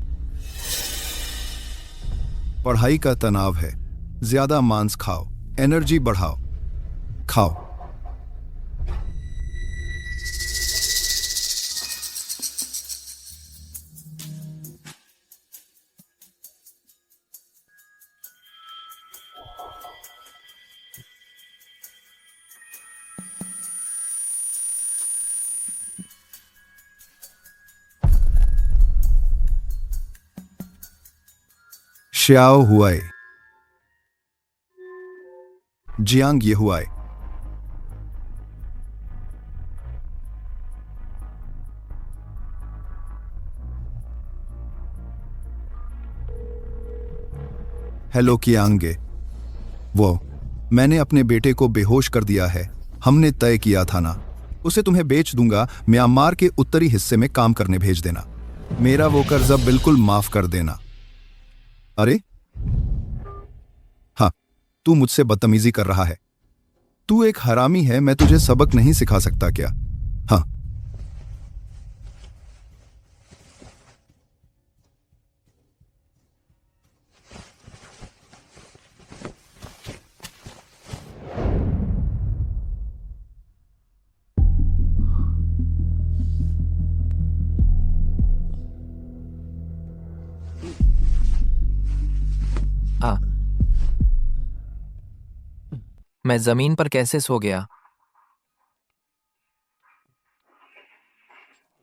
पढ़ाई का तनाव है, ज्यादा मांस खाओ, एनर्जी बढ़ाओ। खाओ। श्याओ हुआई, जियांग येहुआई। हेलो कियांगे। मैंने अपने बेटे को बेहोश कर दिया है। हमने तय किया था ना, उसे तुम्हें बेच दूंगा। म्यांमार के उत्तरी हिस्से में काम करने भेज देना। मेरा वो कर्जा बिल्कुल माफ कर देना। अरे हाँ, तू मुझसे बदतमीजी कर रहा है। तू एक हरामी है, मैं तुझे सबक नहीं सिखा सकता क्या? हाँ,
आ, मैं जमीन पर कैसे सो गया?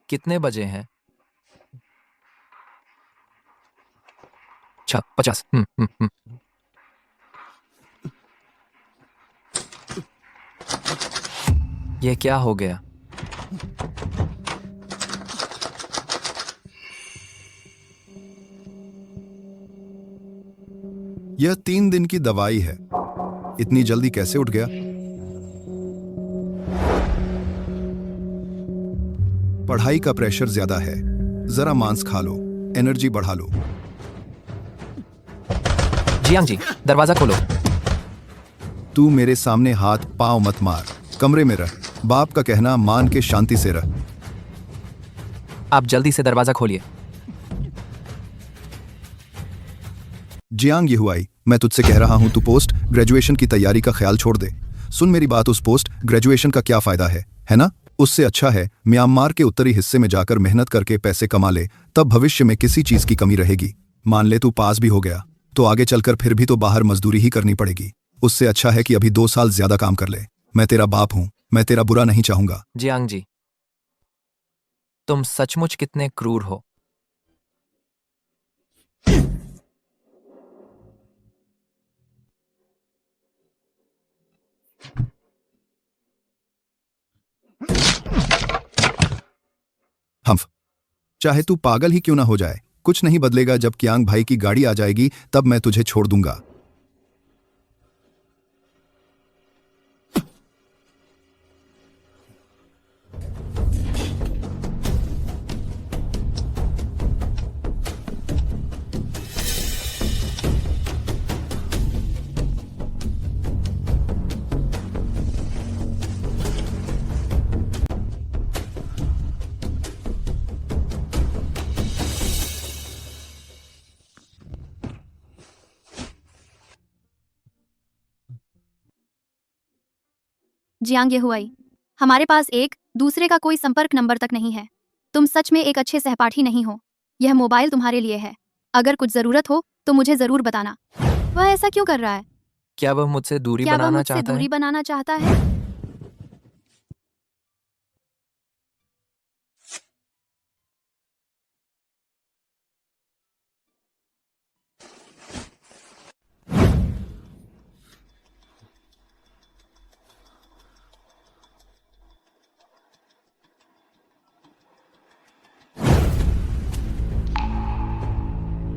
कितने बजे हैं? 50। ये क्या हो गया?
यह 3 दिन की दवाई है। इतनी जल्दी कैसे उठ गया? पढ़ाई का प्रेशर ज्यादा है। जरा मांस खा लो, एनर्जी बढ़ा लो।
जियांग जी, दरवाजा खोलो।
तू मेरे सामने हाथ पांव मत मार। कमरे में रह। बाप का कहना मान के शांति से रह।
आप जल्दी से दरवाजा खोलिए।
जियांग येहुआई, मैं तुझसे कह रहा हूं, तू पोस्ट ग्रेजुएशन की तैयारी का ख्याल छोड़ दे। सुन मेरी बात, उस पोस्ट ग्रेजुएशन का क्या फायदा है ना? उससे अच्छा है म्यांमार के उत्तरी हिस्से में जाकर मेहनत करके पैसे कमा ले, तब भविष्य में किसी चीज की कमी रहेगी। मान ले तू पास भी हो गया तो आगे चलकर फिर भी तो बाहर मजदूरी ही करनी पड़ेगी। उससे अच्छा है कि अभी 2 साल ज्यादा काम कर ले। मैं तेरा बाप हूं, मैं तेरा बुरा नहीं चाहूंगा।
जियांग जी, तुम सचमुच कितने क्रूर हो।
हम्फ, चाहे तू पागल ही क्यों ना हो जाए, कुछ नहीं बदलेगा। जब कियांग भाई की गाड़ी आ जाएगी तब मैं तुझे छोड़ दूंगा।
जियांग येहुआई, हमारे पास एक दूसरे का कोई संपर्क नंबर तक नहीं है। तुम सच में एक अच्छे सहपाठी नहीं हो। यह मोबाइल तुम्हारे लिए है। अगर कुछ जरूरत हो तो मुझे जरूर बताना। वह ऐसा क्यों कर रहा है?
क्या वह मुझसे दूरी
क्या वह
बनाना
मुझसे
चाहता
दूरी
है?
बनाना चाहता है?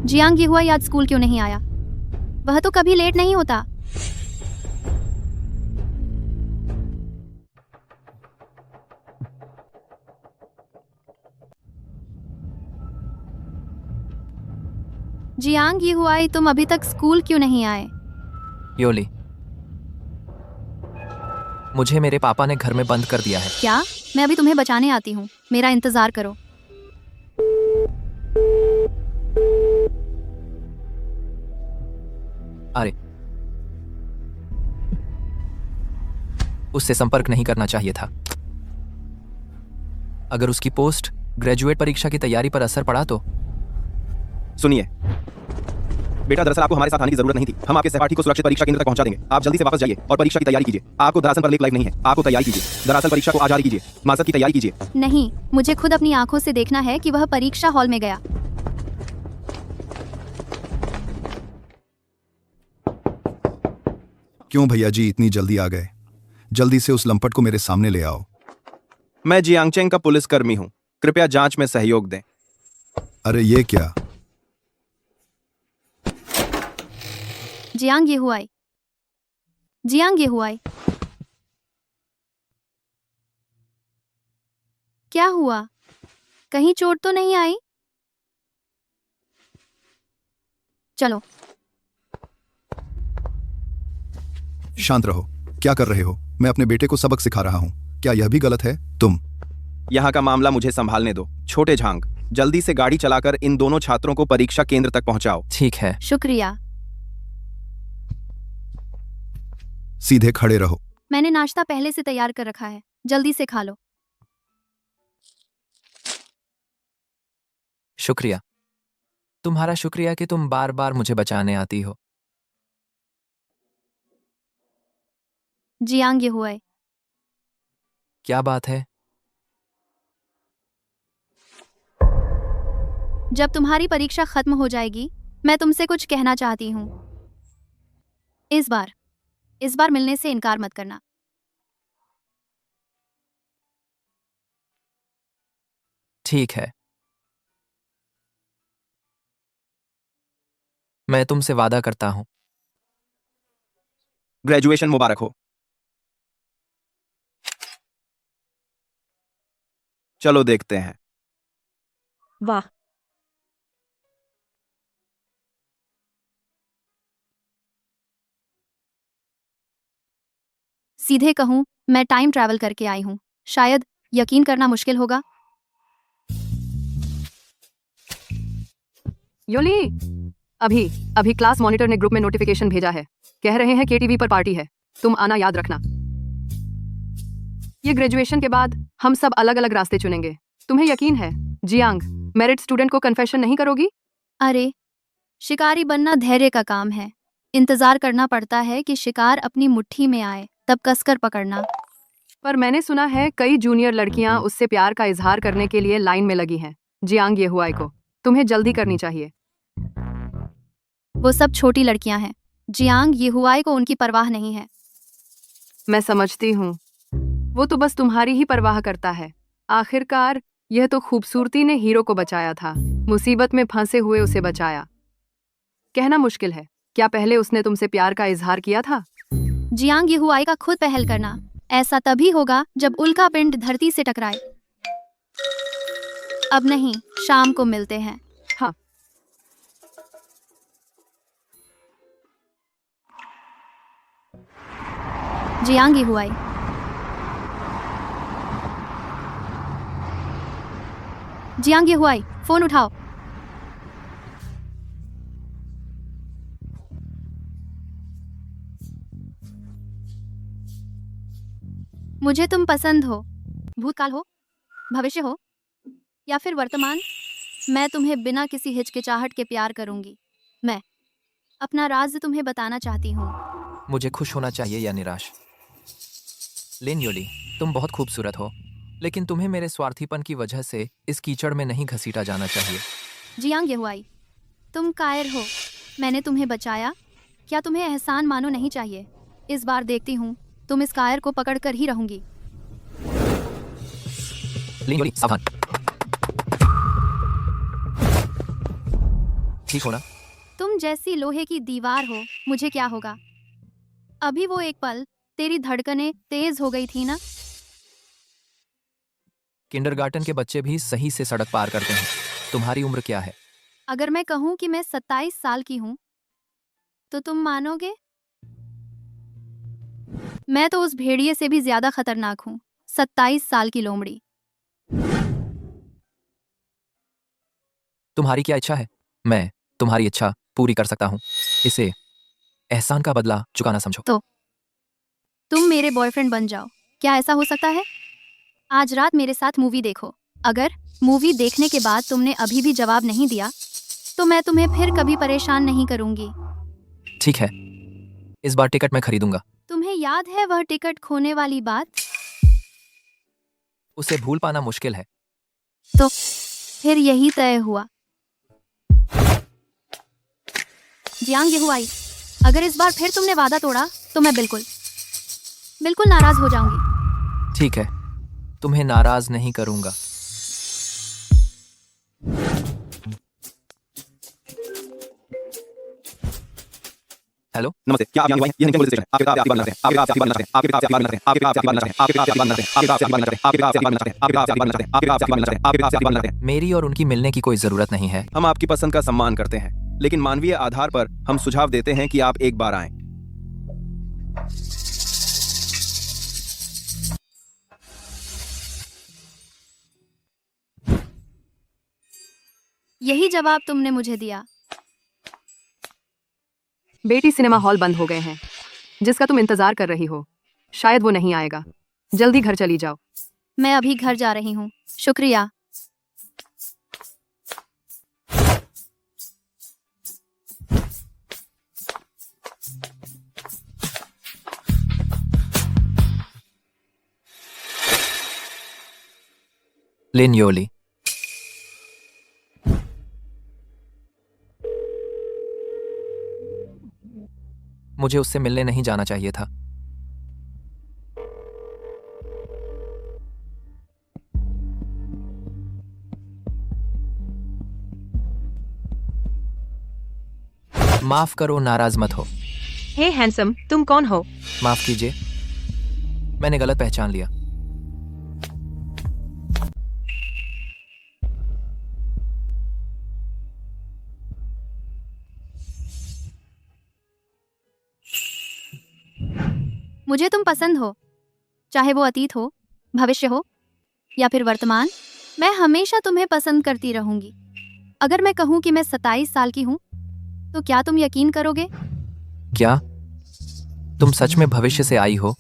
जियांग येहुआई आज स्कूल क्यों नहीं आया? वह तो कभी लेट नहीं होता। जियांग येहुआई, तुम अभी तक स्कूल क्यों नहीं आए?
योली, मुझे मेरे पापा ने घर में बंद कर दिया है।
क्या? मैं अभी तुम्हें बचाने आती हूँ, मेरा इंतजार करो।
अरे, उससे संपर्क नहीं करना चाहिए था। अगर उसकी पोस्ट ग्रेजुएट परीक्षा की तैयारी पर असर पड़ा तो।
सुनिए बेटा, दरअसल आपको हमारे साथ आने की जरूरत नहीं थी। हम आपके सहपाठी को सुरक्षित परीक्षा केंद्र तक पहुंचा देंगे। आप जल्दी से वापस जाइए और परीक्षा की तैयारी कीजिए। आपको दरअसल पर लाइफ नहीं है, आपको तैयारी कीजिए। दरअसल परीक्षा को आजादी कीजिए, मास्टर की तैयारी कीजिए।
नहीं, मुझे खुद अपनी आंखों से देखना है कि वह परीक्षा हॉल में गया।
क्यों भैया जी इतनी जल्दी आ गए? जल्दी से उस लंपट को मेरे सामने ले आओ।
मैं जियांगचेंग का पुलिसकर्मी हूँ, कृपया जांच में सहयोग दें।
अरे ये क्या?
जियांग येहुआई, जियांग येहुआई, क्या हुआ? कहीं चोट तो नहीं आई? चलो।
शांत रहो। क्या कर रहे हो? मैं अपने बेटे को सबक सिखा रहा हूँ। क्या यह भी गलत है? तुम
यहाँ का मामला मुझे संभालने दो। छोटे झांग, जल्दी से गाड़ी चलाकर इन दोनों छात्रों को परीक्षा केंद्र तक पहुंचाओ।
ठीक है।
शुक्रिया।
सीधे खड़े रहो।
मैंने नाश्ता पहले से तैयार कर रखा है, जल्दी से खा लो।
शुक्रिया। तुम्हारा शुक्रिया कि तुम बार बार मुझे बचाने आती हो।
जियांग येहुआई,
क्या बात है?
जब तुम्हारी परीक्षा खत्म हो जाएगी मैं तुमसे कुछ कहना चाहती हूँ। इस बार मिलने से इनकार मत करना।
ठीक है, मैं तुमसे वादा करता हूँ।
ग्रेजुएशन मुबारक हो। चलो देखते हैं।
वाह,
सीधे कहूँ, मैं टाइम ट्रैवल करके आई हूँ। शायद यकीन करना मुश्किल होगा।
योली, अभी अभी क्लास मॉनिटर ने ग्रुप में नोटिफिकेशन भेजा है। कह रहे हैं केटीवी पर पार्टी है, तुम आना याद रखना। ये ग्रेजुएशन के बाद हम सब अलग अलग रास्ते चुनेंगे। तुम्हें यकीन है जियांग, मेरिट स्टूडेंट को कन्फेशन नहीं करोगी?
अरे, शिकारी बनना धैर्य का काम है। इंतजार करना पड़ता है कि शिकार अपनी मुट्ठी में आए, तब कसकर पकड़ना।
पर मैंने सुना है कई जूनियर लड़कियां उससे प्यार का इजहार करने के लिए लाइन में लगी हैं। जियांग येहुआई को तुम्हें जल्दी करनी चाहिए।
वो सब छोटी लड़कियां हैं। जियांग येहुआई को उनकी परवाह नहीं है।
मैं समझती हूँ, वो तो बस तुम्हारी ही परवाह करता है। आखिरकार यह तो खूबसूरती ने हीरो को बचाया था, मुसीबत में फंसे हुए उसे बचाया। कहना मुश्किल है, क्या पहले उसने तुमसे प्यार का इजहार किया था?
जियांग येहुआई का खुद पहल करना ऐसा तभी होगा जब उल्का पिंड धरती से टकराए। अब नहीं, शाम को मिलते हैं।
हाँ।
जियांग येहुआई। जियांग येहुआई, फोन उठाओ। मुझे तुम पसंद हो, भूतकाल हो, भविष्य हो या फिर वर्तमान, मैं तुम्हें बिना किसी हिचकिचाहट के प्यार करूंगी। मैं अपना राज तुम्हें बताना चाहती हूँ।
मुझे खुश होना चाहिए या निराश? लिन योली, तुम बहुत खूबसूरत हो, लेकिन तुम्हें मेरे स्वार्थीपन की वजह से इस कीचड़ में नहीं घसीटा जाना चाहिए।
जियांग येहुआई, तुम कायर हो। मैंने तुम्हें बचाया, क्या तुम्हें एहसान मानो नहीं चाहिए? इस बार देखती हूँ, तुम इस कायर को पकड़ कर ही रहूंगी।
लिन योली, सावधान। ठीक हो ना?
तुम जैसी लोहे की दीवार हो, मुझे क्या होगा? अभी वो एक पल तेरी धड़कनें तेज हो गई थी ना?
किंडरगार्टन के बच्चे भी सही से सड़क पार करते हैं। तुम्हारी उम्र क्या है?
अगर मैं कहूँ कि मैं 27 साल की हूँ, तो तुम मानोगे? मैं तो उस भेड़िए से भी ज्यादा खतरनाक हूँ। 27 साल की लोमड़ी।
तुम्हारी क्या इच्छा है? मैं तुम्हारी इच्छा पूरी कर सकता हूँ। इसे एहसान का बदला चुकाना समझो।
तो तुम मेरे बॉयफ्रेंड बन जाओ, क्या ऐसा हो सकता है? आज रात मेरे साथ मूवी देखो। अगर मूवी देखने के बाद तुमने अभी भी जवाब नहीं दिया, तो मैं तुम्हें फिर कभी परेशान नहीं करूंगी।
ठीक है, इस बार टिकट मैं खरीदूंगा।
तुम्हें याद है वह टिकट खोने वाली बात?
उसे भूल पाना मुश्किल है।
तो फिर यही तय हुआ। जियांग येहुआई, अगर इस बार फिर तुमने वादा तोड़ा तो मैं बिल्कुल नाराज हो जाऊंगी।
ठीक है, तुम्हें नाराज नहीं करूंगा। हेलो,
नमस्ते, क्या आप यहाँ हुआ हैं? यह पुलिस स्टेशन है। आपके पिता आपकी बात करते हैं। आपके पिता आपकी बात करते हैं। आपके पिता आपकी बात करते हैं। आपके पिता आपकी बात करते हैं। आपके पिता आपकी बात करते हैं। आपके पिता आपकी बात करते हैं। आपके पिता आपकी बात करते हैं। आपके पिता आपकी बात करते हैं। आपके पिता आपकी बात करते हैं।
मेरी और उनकी मिलने की कोई जरूरत नहीं है।
हम आपकी पसंद का सम्मान करते हैं, लेकिन मानवीय आधार पर हम सुझाव देते हैं कि आप एक बार आएं।
यही जवाब तुमने मुझे दिया।
बेटी, सिनेमा हॉल बंद हो गए हैं, जिसका तुम इंतजार कर रही हो। शायद वो नहीं आएगा। जल्दी घर चली जाओ।
मैं अभी घर जा रही हूँ। शुक्रिया।
लिन योली, मुझे उससे मिलने नहीं जाना चाहिए था। माफ करो, नाराज मत हो।
हे हैंडसम, तुम कौन हो?
माफ कीजिए, मैंने गलत पहचान लिया।
मुझे तुम पसंद हो, चाहे वो अतीत हो, भविष्य हो या फिर वर्तमान। मैं हमेशा तुम्हें पसंद करती रहूंगी। अगर मैं कहूं कि मैं 27 साल की हूं, तो क्या तुम यकीन करोगे?
क्या तुम सच में भविष्य से आई हो?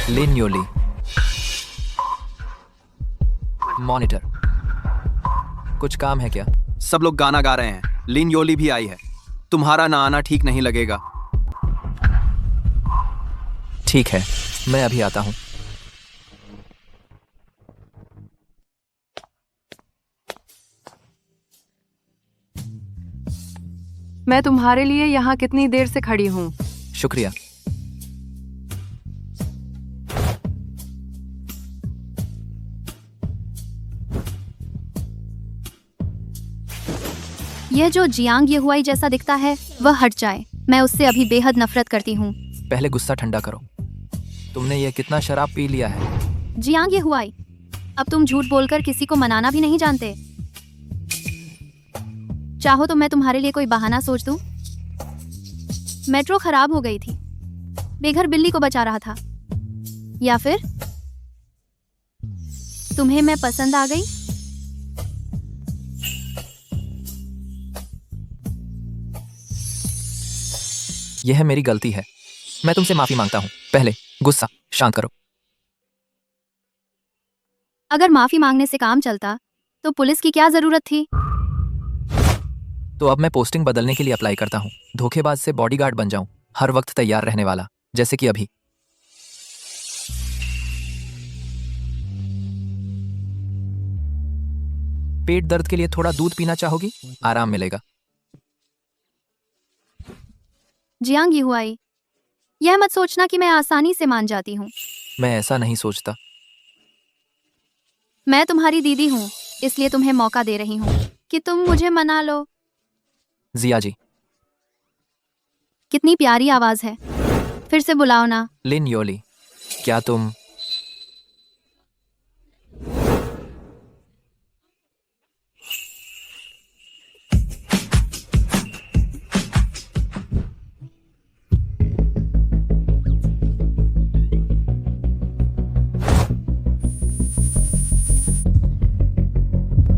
लिन योली, मॉनिटर। कुछ काम है क्या?
सब लोग गाना गा रहे हैं, लिन योली भी आई है। तुम्हारा ना आना ठीक नहीं लगेगा।
ठीक है, मैं अभी आता हूं।
मैं तुम्हारे लिए यहाँ कितनी देर से खड़ी हूँ।
शुक्रिया।
यह जो जियांग येहुआई जैसा दिखता है वह हट जाए। मैं उससे अभी बेहद नफरत करती हूँ।
पहले गुस्सा ठंडा करो। तुमने ये कितना शराब पी लिया है?
जियांग येहुआई, अब तुम झूठ बोलकर किसी को मनाना भी नहीं जानते। चाहो तो मैं तुम्हारे लिए कोई बहाना सोच दूं। मेट्रो खराब हो गई थी, बेघर बिल्ली को बचा रहा था, या फिर तुम्हें मैं पसंद आ गई।
यह मेरी गलती है, मैं तुमसे माफी मांगता हूँ। पहले गुस्सा शांत करो।
अगर माफी मांगने से काम चलता तो पुलिस की क्या जरूरत थी?
तो अब मैं पोस्टिंग बदलने के लिए अप्लाई करता हूँ। धोखेबाज से बॉडीगार्ड बन जाऊं, हर वक्त तैयार रहने वाला, जैसे कि अभी। पेट दर्द के लिए थोड़ा दूध पीना चाहोगी? आराम मिलेगा।
जियांग येहुआई, यह मत सोचना कि मैं आसानी से मान जाती हूँ।
मैं ऐसा नहीं सोचता।
मैं तुम्हारी दीदी हूँ, इसलिए तुम्हें मौका दे रही हूँ कि तुम मुझे मना लो।
जिया जी।
कितनी प्यारी आवाज है, फिर से बुलाओ ना।
लिन योली, क्या तुम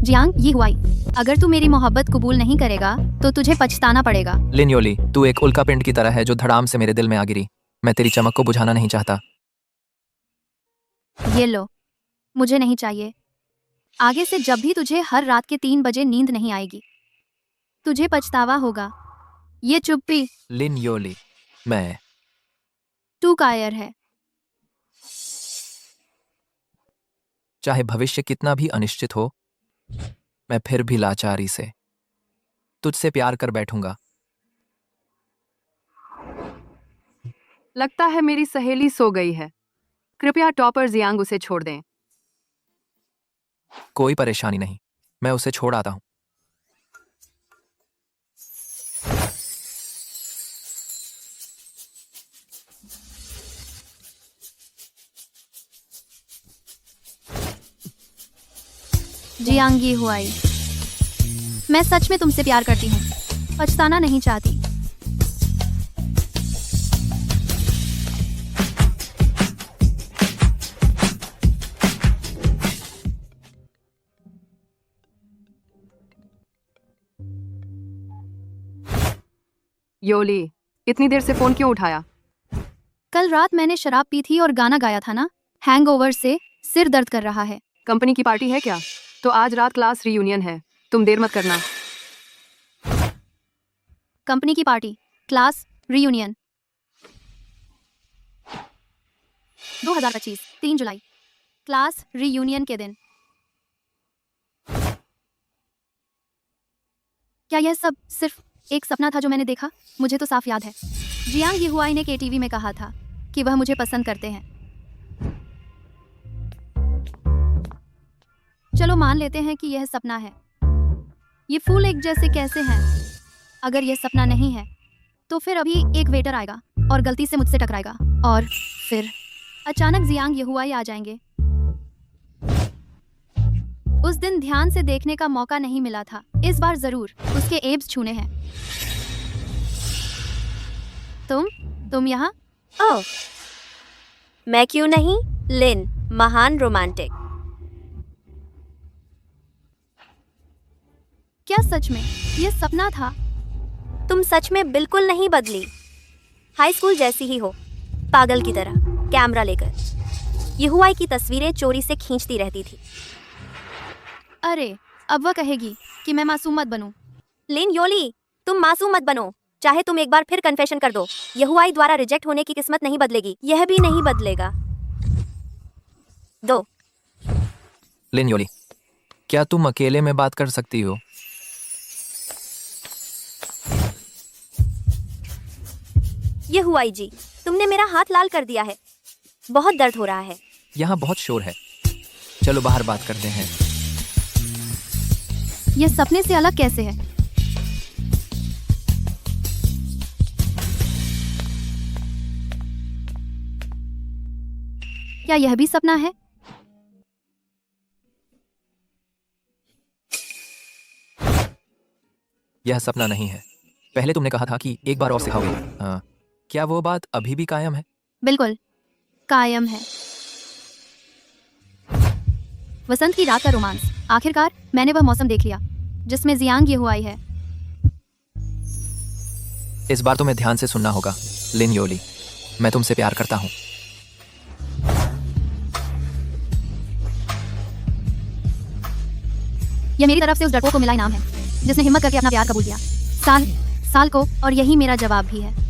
जियांग येहुआई, अगर तू मेरी मोहब्बत कबूल नहीं करेगा तो तुझे पछताना पड़ेगा।
लिन योली, तू एक उल्का पिंड की तरह है जो धड़ाम से मेरे दिल में आ गिरी। मैं तेरी चमक को बुझाना नहीं चाहता।
ये लो, मुझे नहीं चाहिए। आगे से जब भी तुझे हर रात के 3 बजे नींद नहीं आएगी, तुझे पछतावा होगा। ये चुप्पी।
लिन योली, मैं
तू कायर है।
चाहे भविष्य कितना भी अनिश्चित हो, मैं फिर भी लाचारी से तुझसे प्यार कर बैठूंगा।
लगता है मेरी सहेली सो गई है। कृपया टॉपर जियांग उसे छोड़ दें।
कोई परेशानी नहीं, मैं उसे छोड़ आता हूं।
जियांग येहुआई, मैं सच में तुमसे प्यार करती हूँ, पछताना नहीं चाहती।
योली, इतनी देर से फोन क्यों उठाया?
कल रात मैंने शराब पी थी और गाना गाया था ना, हैंगओवर से सिर दर्द कर रहा है।
कंपनी की पार्टी है क्या? तो आज रात क्लास रियूनियन है, तुम देर मत करना।
कंपनी की पार्टी, क्लास रियूनियन। 2025 3 जुलाई क्लास रीयूनियन के दिन। क्या यह सब सिर्फ एक सपना था जो मैंने देखा? मुझे तो साफ याद है जियांग येहुआई ने केटीवी में कहा था कि वह मुझे पसंद करते हैं। चलो मान लेते हैं कि यह सपना है। ये फूल एक जैसे कैसे हैं? अगर यह सपना नहीं है तो फिर अभी एक वेटर आएगा और गलती से मुझसे टकराएगा और फिर अचानक जियांग येहुआई आ जाएंगे। उस दिन ध्यान से देखने का मौका नहीं मिला था। इस बार जरूर उसके एब्स छूने हैं। तुम यहाँ?
ओह, मैं क्यों नहीं? लिन, महान रोमांटिक।
क्या सच में ये सपना था?
तुम सच में बिल्कुल नहीं बदली। हाई स्कूल जैसी ही हो, पागल की तरह कैमरा लेकर येहुआई की तस्वीरें चोरी से खींचती रहती थी।
अरे अब वह कहेगी कि मैं मासूम मत बनूं।
लिन योली, तुम मासूम मत बनो। चाहे तुम एक बार फिर कन्फेशन कर दो, येहुआई द्वारा रिजेक्ट होने की किस्मत नहीं बदलेगी। यह भी नहीं बदलेगा। दो।
लिन योली, क्या तुम अकेले में बात कर सकती हो?
येहुआई जी, तुमने मेरा हाथ लाल कर दिया है। बहुत दर्द हो रहा है।
यहाँ बहुत शोर है, चलो बाहर बात करते हैं।
यह सपने से अलग कैसे है? क्या यह भी सपना है?
यह सपना नहीं है। पहले तुमने कहा था कि एक बार और सिखाओगे। क्या वो बात अभी भी कायम है?
बिल्कुल कायम है। वसंत की रात का रोमांस। आखिरकार मैंने वह मौसम देख लिया जिसमें जियांग येहुआई है।
इस बार तुम्हें ध्यान से सुनना होगा लिन योली, मैं तुमसे प्यार करता हूँ।
यह मेरी तरफ से उस डरपोक को मिला इनाम है जिसने हिम्मत करके अपना प्यार कबूल किया। साल को, और यही मेरा जवाब भी है।